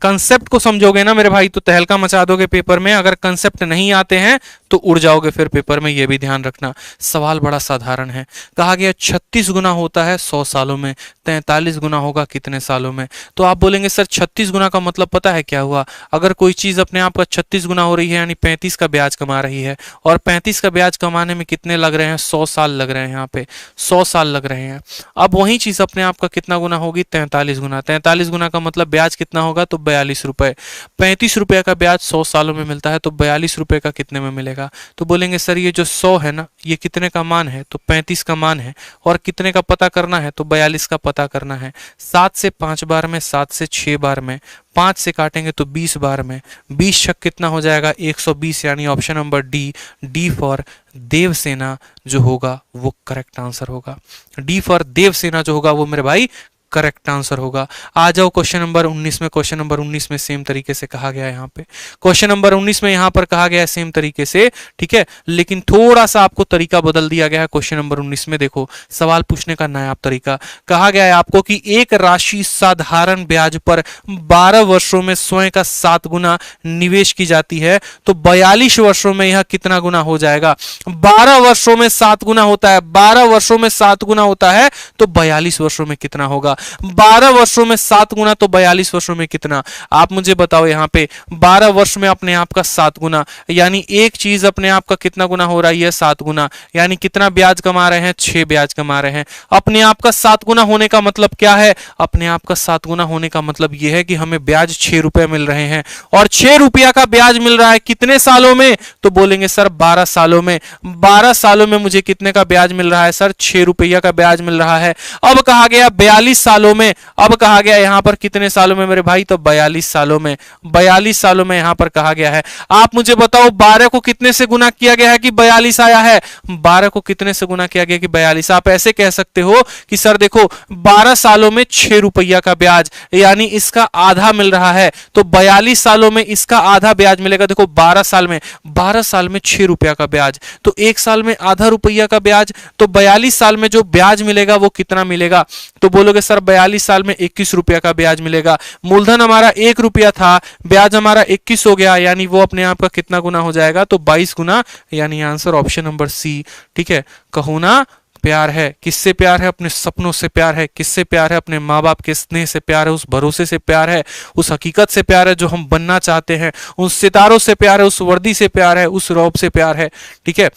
कंसेप्ट को समझोगे ना मेरे भाई तो तहलका मचा दोगे पेपर में। अगर कंसेप्ट नहीं आते हैं तो उड़ जाओगे फिर पेपर में, यह भी ध्यान रखना। सवाल बड़ा साधारण है, कहा गया 36 गुना होता है 100 सालों में, 43 गुना होगा कितने सालों में। तो आप बोलेंगे सर 36 गुना का मतलब पता है क्या हुआ, अगर कोई चीज अपने आप का 36 गुना हो रही है, यानी 35 का ब्याज कमा रही है, और 35 का ब्याज कमाने में कितने लग रहे हैं, 100 साल लग रहे हैं, यहाँ पे 100 साल लग रहे हैं। अब वही चीज अपने आप का कितना गुना होगी, 43 गुना। 43 गुना का मतलब ब्याज कितना होगा, तो 42 रुपए। 35 रुपए का ब्याज 100 सालों में मिलता है, तो 42 रुपए का कितने में मिलेगा। तो बोलेंगे सर ये जो 100 है ना, ये कितने का मान है, तो 35 का मान है, और कितने का पता करना है, तो 42 का पता करना है। 7 से 5 बार में, 7 से 6 बार में, 5 से काटेंगे तो 20 बार में, 20 छक कितना हो जाएगा, 120, यानी option number D, D for Devasena जो होगा वो करेक्ट आंसर होगा। डी फॉर देवसेना जो होगा वो मेरे भाई करेक्ट आंसर होगा। आ जाओ क्वेश्चन नंबर 19 में। क्वेश्चन नंबर 19 में सेम तरीके से कहा गया है यहाँ पे, क्वेश्चन नंबर 19 में यहाँ पर कहा गया है सेम तरीके से, ठीक है, लेकिन थोड़ा सा आपको तरीका बदल दिया गया है। क्वेश्चन नंबर 19 में देखो सवाल पूछने का नायाब तरीका, कहा गया है आपको कि एक राशि साधारण ब्याज पर 12 वर्षों में स्वयं का 7 गुना निवेश की जाती है, तो 42 वर्षों में यह कितना गुना हो जाएगा। 12 वर्षों में 7 गुना होता है, 12 वर्षों में 7 गुना होता है, तो 42 वर्षों में कितना होगा। 12 वर्षों में 7 गुना, तो 42 वर्षों में कितना, आप मुझे बताओ। यहां पे 12 वर्ष में अपने आप का 7 गुना, यानी एक चीज अपने आप का कितना गुना हो रही है, 7 गुना, यानी कितना ब्याज कमा रहे हैं, 6 ब्याज कमा रहे हैं। अपने आप का 7 गुना होने का मतलब क्या है, अपने आप का 7 गुना होने का मतलब यह है कि हमें ब्याज 6 रुपए मिल रहे हैं, और 6 रुपया का ब्याज मिल रहा है कितने सालों में, तो बोलेंगे सर 12 सालों में। 12 सालों में मुझे कितने का ब्याज मिल रहा है, सर 6 रुपया का ब्याज मिल रहा है। अब कहा गया 42 सालों में। अब कहा गया यहाँ पर कितने सालों में मेरे भाई, तो 42 सालों में, 42 सालों में यहाँ पर कहा गया है। आप मुझे बताओ 12 को कितने से गुना किया गया है कि 42 आया है, 12 को कितने से गुना किया गया कि 42। आप ऐसे कह सकते हो कि सर देखो 12 सालों में 6 रुपया का ब्याज, यानी इसका आधा मिल रहा है, तो 42 सालों में इसका आधा ब्याज मिलेगा। देखो 12 साल में, 12 साल में 6 रुपया का ब्याज, तो एक साल में आधा रुपया का ब्याज, तो 42 साल में जो ब्याज मिलेगा वो कितना मिलेगा, तो बोलोगे सर 42 साल में 21 रुपया का ब्याज मिलेगा। मूलधन हमारा 1 रुपया था, ब्याज हमारा 21 हो गया, यानी वो अपने आप का कितना गुना हो जाएगा, तो 22 गुना, यानी आंसर ऑप्शन नंबर सी। ठीक है, कहो ना प्यार है, किससे प्यार है, अपने सपनों से प्यार है, किससे प्यार है, अपने माँ बाप के स्नेह से प्यार है, उस भरोसे से प्यार है, उस हकीकत से प्यार है जो हम बनना चाहते हैं, उन सितारों से प्यार है, उस वर्दी से प्यार है, उस रौब से प्यार है। ठीक है,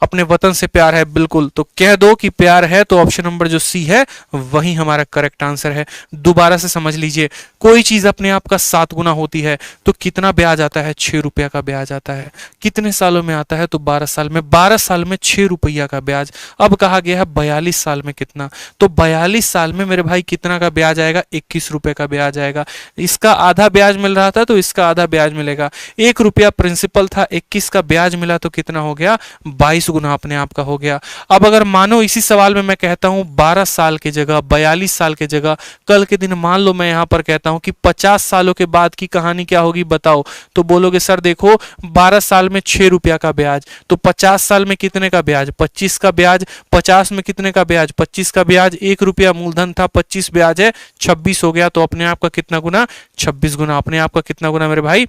अपने वतन से प्यार है, बिल्कुल, तो कह दो कि प्यार है, तो ऑप्शन नंबर जो सी है वही हमारा करेक्ट आंसर है। दोबारा से समझ लीजिए, कोई चीज अपने आप का 7 गुना होती है तो कितना ब्याज आता है, 6 रुपया का ब्याज आता है। कितने सालों में आता है, तो 12 साल में, 12 साल में 6 रुपया का ब्याज। अब कहा गया है 42 साल में कितना, तो 42 साल में मेरे भाई कितना का ब्याज आएगा, 21 रुपए का ब्याज आएगा। इसका आधा ब्याज मिल रहा था तो इसका आधा ब्याज मिलेगा। 1 रुपया प्रिंसिपल था, 21 का ब्याज मिला तो कितना हो गया, 22 गुना अपने आप का हो गया। अब अगर मानो इसी सवाल में मैं कहता हूं 12 साल की जगह 42 साल की जगह कल के दिन मान लो मैं यहां पर कहता हूं कि 50 सालों के बाद की कहानी क्या होगी बताओ, तो बोलोगे सर देखो 12 साल में 6 रुपया का ब्याज, तो 50 साल में कितने का ब्याज, 25 का ब्याज, 50 में कितने का ब्याज, 25 का ब्याज, 1 रुपया मूलधन था, 25 ब्याज है, 26 हो गया, तो अपने आप का कितना गुना, 26 गुना, अपने आप का कितना गुना मेरे भाई,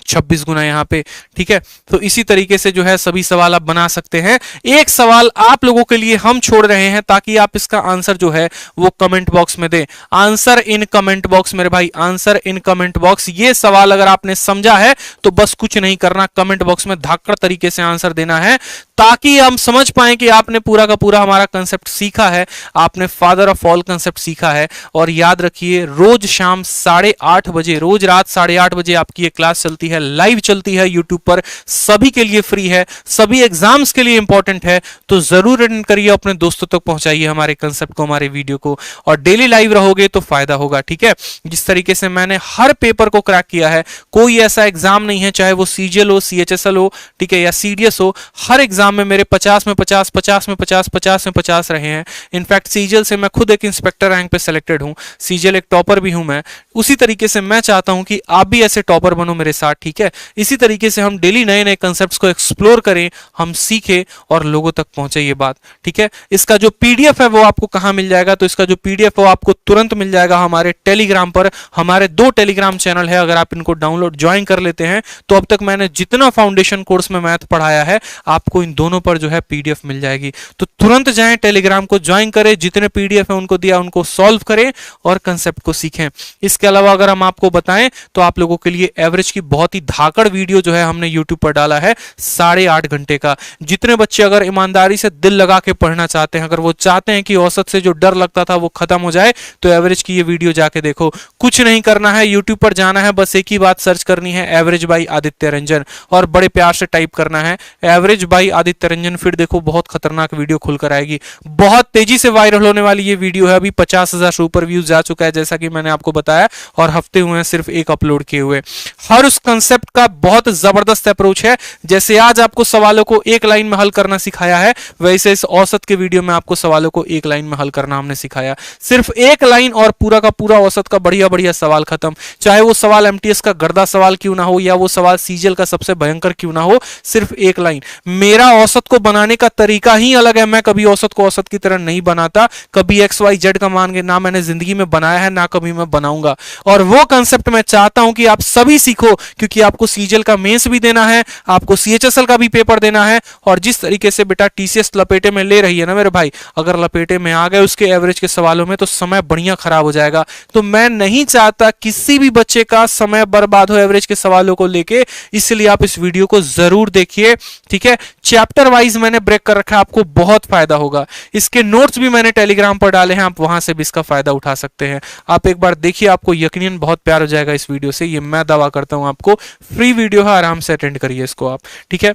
26 गुना यहाँ पे। ठीक है, तो इसी तरीके से जो है सभी सवाल आप बना सकते हैं। एक सवाल आप लोगों के लिए हम छोड़ रहे हैं ताकि आप इसका आंसर जो है वो कमेंट बॉक्स में दें। आंसर इन कमेंट बॉक्स मेरे भाई, आंसर इन कमेंट बॉक्स। ये सवाल अगर आपने समझा है तो बस कुछ नहीं करना, कमेंट बॉक्स में धाकड़ तरीके से आंसर देना है ताकि हम समझ पाए कि आपने पूरा का पूरा हमारा कंसेप्ट सीखा है, आपने फादर ऑफ ऑल कंसेप्ट सीखा है। और याद रखिए रोज शाम 8:30 बजे, रोज रात 8:30 बजे आपकी ये क्लास चलती है, लाइव चलती है यूट्यूब पर, सभी के लिए फ्री है, सभी एग्जाम्स के लिए इंपॉर्टेंट है, तो जरूर अटेंड करिए, अपने दोस्तों तक पहुंचाइए हमारे कंसेप्ट को, हमारे वीडियो को, और डेली लाइव रहोगे तो फायदा होगा। ठीक है, जिस तरीके से मैंने हर पेपर को क्रैक किया है, कोई ऐसा एग्जाम नहीं है, चाहे वो सीजीएल हो, सीएचएसएल हो, ठीक है, या सीडीएस हो, हर एग्जाम में मेरे 50 में 50, 50 में 50, 50 में 50 रहे हैं। इनफैक्ट सीजीएल से मैं खुद एक इंस्पेक्टर रैंक पे सिलेक्टेड हूं, सीजीएल एक टॉपर भी हूं मैं। उसी तरीके से मैं चाहता हूं कि आप भी ऐसे टॉपर बनो मेरे साथ। ठीक है, इसी तरीके से हम डेली नए नए कंसेप्ट्स को एक्सप्लोर करें, हम सीखें और लोगों तक पहुंचे ये बात। ठीक है, इसका जो पीडीएफ है वो आपको कहां मिल जाएगा, तो इसका जो पीडीएफ है वो आपको तुरंत मिल जाएगा हमारे टेलीग्राम पर। हमारे 2 टेलीग्राम चैनल है, अगर आप इनको डाउनलोड ज्वाइन कर लेते हैं तो अब तक मैंने जितना फाउंडेशन कोर्स में मैथ पढ़ाया है आपको इन दोनों पर जो है पीडीएफ मिल जाएगी। तो तुरंत जाएं, टेलीग्राम को ज्वाइन करें, जितने पीडीएफ है उनको दिया उनको सॉल्व करें और कंसेप्ट को सीखें। इसके अलावा अगर हम आपको बताएं तो आप लोगों के लिए एवरेज की बहुत ही धाकड़ वीडियो जो है हमने यूट्यूब पर डाला है 8.5 घंटे का। जितने बच्चे अगर ईमानदारी से दिल लगा के पढ़ना चाहते हैं, अगर वो चाहते हैं कि औसत से जो डर लगता था वो खत्म हो जाए, तो एवरेज की ये वीडियो जाके देखो। कुछ नहीं करना है, यूट्यूब पर जाना है, बस एक ही बात सर्च करनी है, एवरेज बाई आदित्य रंजन, और बड़े प्यार से टाइप करना है एवरेज बाई आदित्य रंजन। फिर देखो बहुत खतरनाक वीडियो खुलकर आएगी, बहुत तेजी से वायरल होने वाली ये वीडियो है। अभी 50,000 से ऊपर व्यूज जा चुका है जैसा कि मैंने आपको बताया, और हफ्ते हुए हैं सिर्फ एक अपलोड किए हुए। हर उस कंसेप्ट का बहुत जबरदस्त अप्रोच है। जैसे आज आपको सवालों को एक लाइन में हल करना सिखाया है, वैसे इस औसत के वीडियो में आपको सवालों को एक लाइन में हल करना हमने सिखाया। सिर्फ एक लाइन और पूरा का पूरा औसत का बढ़िया बढ़िया सवाल खत्म। चाहे वो सवाल एमटीएस का गर्दा सवाल क्यों ना हो, या वो सवाल सीजीएल का सबसे भयंकर क्यों ना हो, सिर्फ एक लाइन। मेरा औसत को बनाने का तरीका ही अलग है। मैं कभी औसत को औसत की तरह नहीं बनाता, कभी XYZ का मान के ना मैंने जिंदगी में बनाया है, ना कभी मैं बनाऊंगा। और वो कंसेप्ट मैं चाहता हूं कि आप सभी सीखो, क्योंकि आपको सीजीएल का मेंस भी देना है, आपको सीएचएसएल का भी पेपर देना है। और जिस तरीके से बेटा टीसीएस लपेटे में ले रही है ना मेरे भाई, अगर लपेटे में आ गए उसके एवरेज के सवालों में तो समय बढ़िया खराब हो जाएगा। तो मैं नहीं चाहता किसी भी बच्चे का समय बर्बाद हो एवरेज के सवालों को लेके, इसलिए आप इस वीडियो को जरूर देखिए। ठीक है, चैप्टर वाइज मैंने ब्रेक कर रखा है, आपको बहुत फायदा होगा। इसके नोट्स भी मैंने टेलीग्राम पर डाले हैं, आप वहां से भी इसका फायदा उठा सकते हैं। आप एक बार देखिए, आपको यकीनन बहुत प्यार हो जाएगा इस वीडियो से, ये मैं दावा करता हूं। आपको फ्री वीडियो है, आराम से अटेंड करिए इसको आप। ठीक है,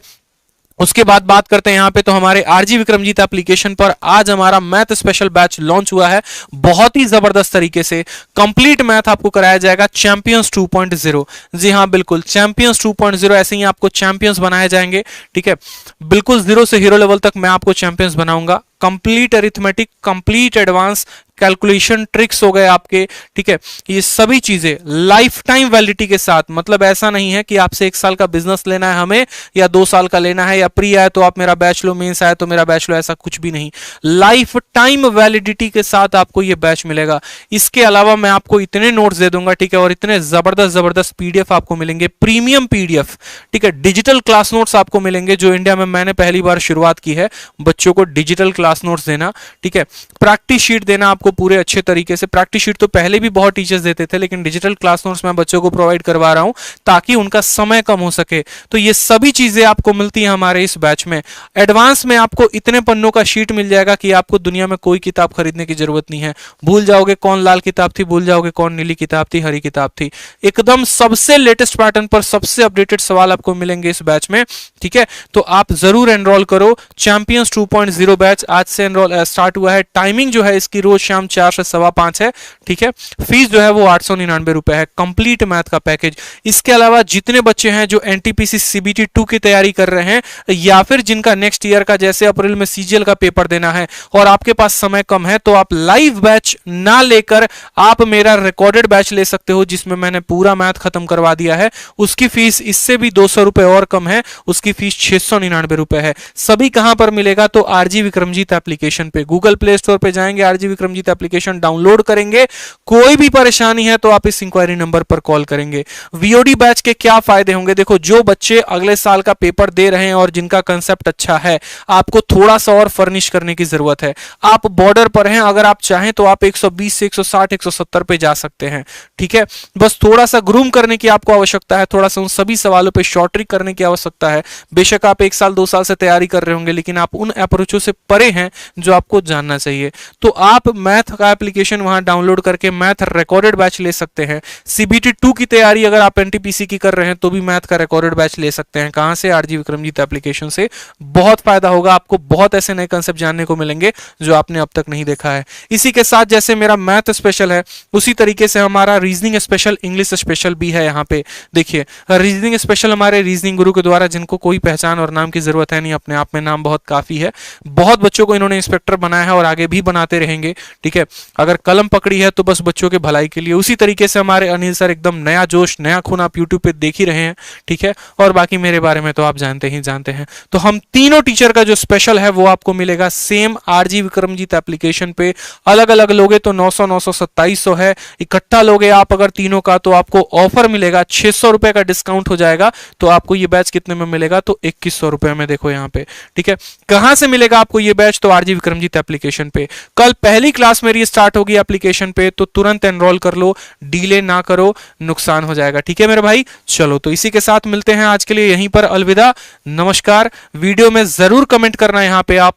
उसके बाद बात करते हैं यहाँ पे तो हमारे आरजी विक्रमजीत एप्लीकेशन पर आज हमारा मैथ स्पेशल बैच लॉन्च हुआ है। बहुत ही जबरदस्त तरीके से कंप्लीट मैथ आपको कराया जाएगा चैंपियंस 2.0। जी हाँ बिल्कुल, चैंपियंस 2.0 ऐसे ही आपको चैंपियंस बनाए जाएंगे। ठीक है, बिल्कुल जीरो से हीरो लेवल तक मैं आपको चैंपियंस बनाऊंगा। Complete arithmetic, complete advance calculation tricks हो गए आपके। ठीक है, ये सभी चीजें लाइफ टाइम वैलिडिटी के साथ, मतलब ऐसा नहीं है कि आपसे 1 साल का बिजनेस लेना है हमें या 2 साल का लेना है, या प्री आया तो आप मेरा बैच लो, मेंस आया तो मेरा बैच लो, ऐसा कुछ भी नहीं। लाइफ टाइम वैलिडिटी के साथ आपको ये बैच मिलेगा। इसके अलावा मैं आपको इतने नोट्स दे दूंगा, ठीक है, और इतने जबरदस्त जबरदस्त पीडीएफ आपको मिलेंगे, प्रीमियम पीडीएफ। ठीक है, डिजिटल क्लास नोट्स आपको मिलेंगे, जो इंडिया में मैंने पहली बार शुरुआत की है बच्चों को डिजिटल क्लास नोट्स देना। ठीक है, प्रैक्टिस शीट देना आपको पूरे अच्छे तरीके से। प्रैक्टिस शीट तो पहले भी बहुत टीचर्स देते थे, लेकिन डिजिटल क्लास नोट्स मैं बच्चों को प्रोवाइड करवा रहा हूं ताकि उनका समय कम हो सके। तो ये सभी चीजें आपको मिलती हैं हमारे इस बैच में। एडवांस में आपको इतने पन्नों का शीट मिल जाएगा कि आपको दुनिया में कोई किताब खरीदने की जरूरत नहीं है। भूल जाओगे कौन लाल किताब थी, भूल जाओगे कौन नीली किताब थी, हरी किताब थी। एकदम सबसे लेटेस्ट पैटर्न पर सबसे अपडेटेड सवाल आपको मिलेंगे इस बैच में। ठीक है, तो आप जरूर एनरोल करो। चैंपियंस 2.0 बैच आज से एनरोल स्टार्ट हुआ है। टाइमिंग जो है इसकी रोज शाम 4 से 5:15 है। ठीक है, फीस जो है वो 899 रुपए है, कंप्लीट मैथ का पैकेज। इसके अलावा जितने बच्चे हैं जो एनटीपीसी सीबीटी 2 की तैयारी कर रहे हैं, या फिर जिनका नेक्स्ट ईयर का जैसे अप्रैल में सीजीएल का पेपर देना है और आपके पास समय कम है, तो आप लाइव बैच ना लेकर आप मेरा रिकॉर्डेड बैच ले सकते हो, जिसमें मैंने पूरा मैथ खत्म करवा दिया है। उसकी फीस इससे भी 200 रुपए और कम है, उसकी फीस 699 रुपए है। सभी कहां पर मिलेगा? तो आरजी विक्रमजीत एप्लीकेशन पे, गूगल प्ले स्टोर पे जाएंगे, आरजी विक्रमजीत एप्लीकेशन डाउनलोड करेंगे। कोई भी परेशानी है तो आप इस इंक्वायरी नंबर पर कॉल करेंगे। वीओडी बैच के क्या फायदे होंगे? देखो, जो बच्चे अगले साल का पेपर दे रहे हैं और जिनका कंसेप्ट अच्छा है, आपको थोड़ा सा और फर्निश करने की जरूरत है। आप बॉर्डर पर हैं, अगर आप चाहें तो आप 120 से 160 170 पे जा सकते हैं। ठीक है, बस थोड़ा सा ग्रूम करने की आपको आवश्यकता है, थोड़ा सा उन सभी सवालों पे शॉर्ट ट्रिक करने की आवश्यकता है। बेशक आप 1 साल 2 साल से तैयारी कर रहे होंगे, लेकिन आप उन अप्रोचों से परे हैं जो आपको जानना चाहिए। तो आप मैथ का एप्लीकेशन वहां डाउनलोड करके मैथ रिकॉर्डेड बैच ले सकते हैं। सीबीटी 2 की तैयारी अगर आप एनटीपीसी की कर रहे हैं तो भी मैथ का रिकॉर्डेड बैच ले सकते हैं। कहां से? आरजी विक्रमजीत एप्लीकेशन से। बहुत फायदा होगा आपको, बहुत ऐसे नए कंसेप्ट जानने को मिलेंगे जो आपने अब तक नहीं देखा है। इसी के साथ जैसे मेरा मैथ स्पेशल है, उसी तरीके से हमारा रीजनिंग स्पेशल, इंग्लिश स्पेशल भी है। यहाँ पे देखिए, रीजनिंग स्पेशल हमारे रीजनिंग गुरु के द्वारा, जिनको कोई पहचान और नाम की जरूरत है नहीं, अपने आप में नाम बहुत काफी है। बहुत बच्चों को इन्होंने इंस्पेक्टर बनाया है और आगे भी बनाते रहेंगे। ठीक है, अगर कलम पकड़ी है तो बस बच्चों के भलाई के लिए। उसी तरीके से हमारे अनिल सर, एकदम नया जोश, नया खून, आप यूट्यूब पे देख ही रहे हैं। ठीक है, और बाकी मेरे बारे में तो आप जानते ही जानते हैं। तो हम तीनों टीचर का जो स्पेशल है वो आपको मिलेगा सेम आरजी विक्रमजीत एप्लीकेशन पे। अलग अलग लोगे तो 900 900 2700 है। इकट्ठा लोगे आप अगर तीनों का, तो आपको ऑफर मिलेगा 600 रुपए का डिस्काउंट हो जाएगा। तो आपको ये बैच कितने में मिलेगा? तो 2100 रुपए में। देखो यहाँ पे, ठीक है, कहां से मिलेगा आपको ये बैच? तो आरजी विक्रमजीत एप्लीकेशन पे। कल पहली क्लास मेरी स्टार्ट होगी एप्लीकेशन पे, तो तुरंत एनरोल कर लो, डीले ना करो, नुकसान हो जाएगा। ठीक है मेरे भाई, चलो तो इसी के साथ मिलते हैं आज के लिए यहीं पर। अलविदा, नमस्कार। वीडियो में जरूर कमेंट करना यहाँ पे आप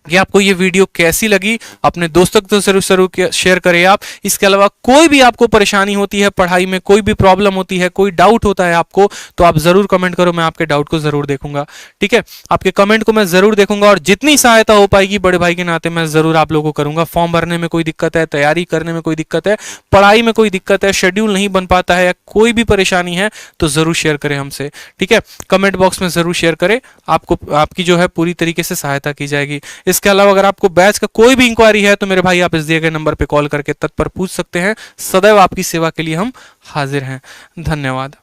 कि आपको ये वीडियो कैसी लगी। अपने दोस्तों को जरूर जरूर शेयर करें आप। इसके अलावा कोई भी आपको परेशानी होती है पढ़ाई में, कोई भी प्रॉब्लम होती है, कोई डाउट होता है आपको, तो आप जरूर कमेंट करो, मैं आपके डाउट को जरूर देखूंगा। ठीक है, आपके कमेंट को मैं जरूर देखूंगा और जितनी सहायता हो पाएगी बड़े भाई के नाते मैं जरूर आप लोगों को करूंगा। फॉर्म भरने में कोई दिक्कत है, तैयारी करने में कोई दिक्कत है, पढ़ाई में कोई दिक्कत है, शेड्यूल नहीं बन पाता है, या कोई भी परेशानी है, तो जरूर शेयर करें हमसे। ठीक है, कमेंट बॉक्स में जरूर शेयर करें, आपको आपकी जो है पूरी तरीके से सहायता की जाएगी। इसके अलावा अगर आपको बैच का कोई भी इंक्वायरी है तो मेरे भाई आप इस दिए गए नंबर पे कॉल करके तत्पर पूछ सकते हैं। सदैव आपकी सेवा के लिए हम हाजिर हैं। धन्यवाद।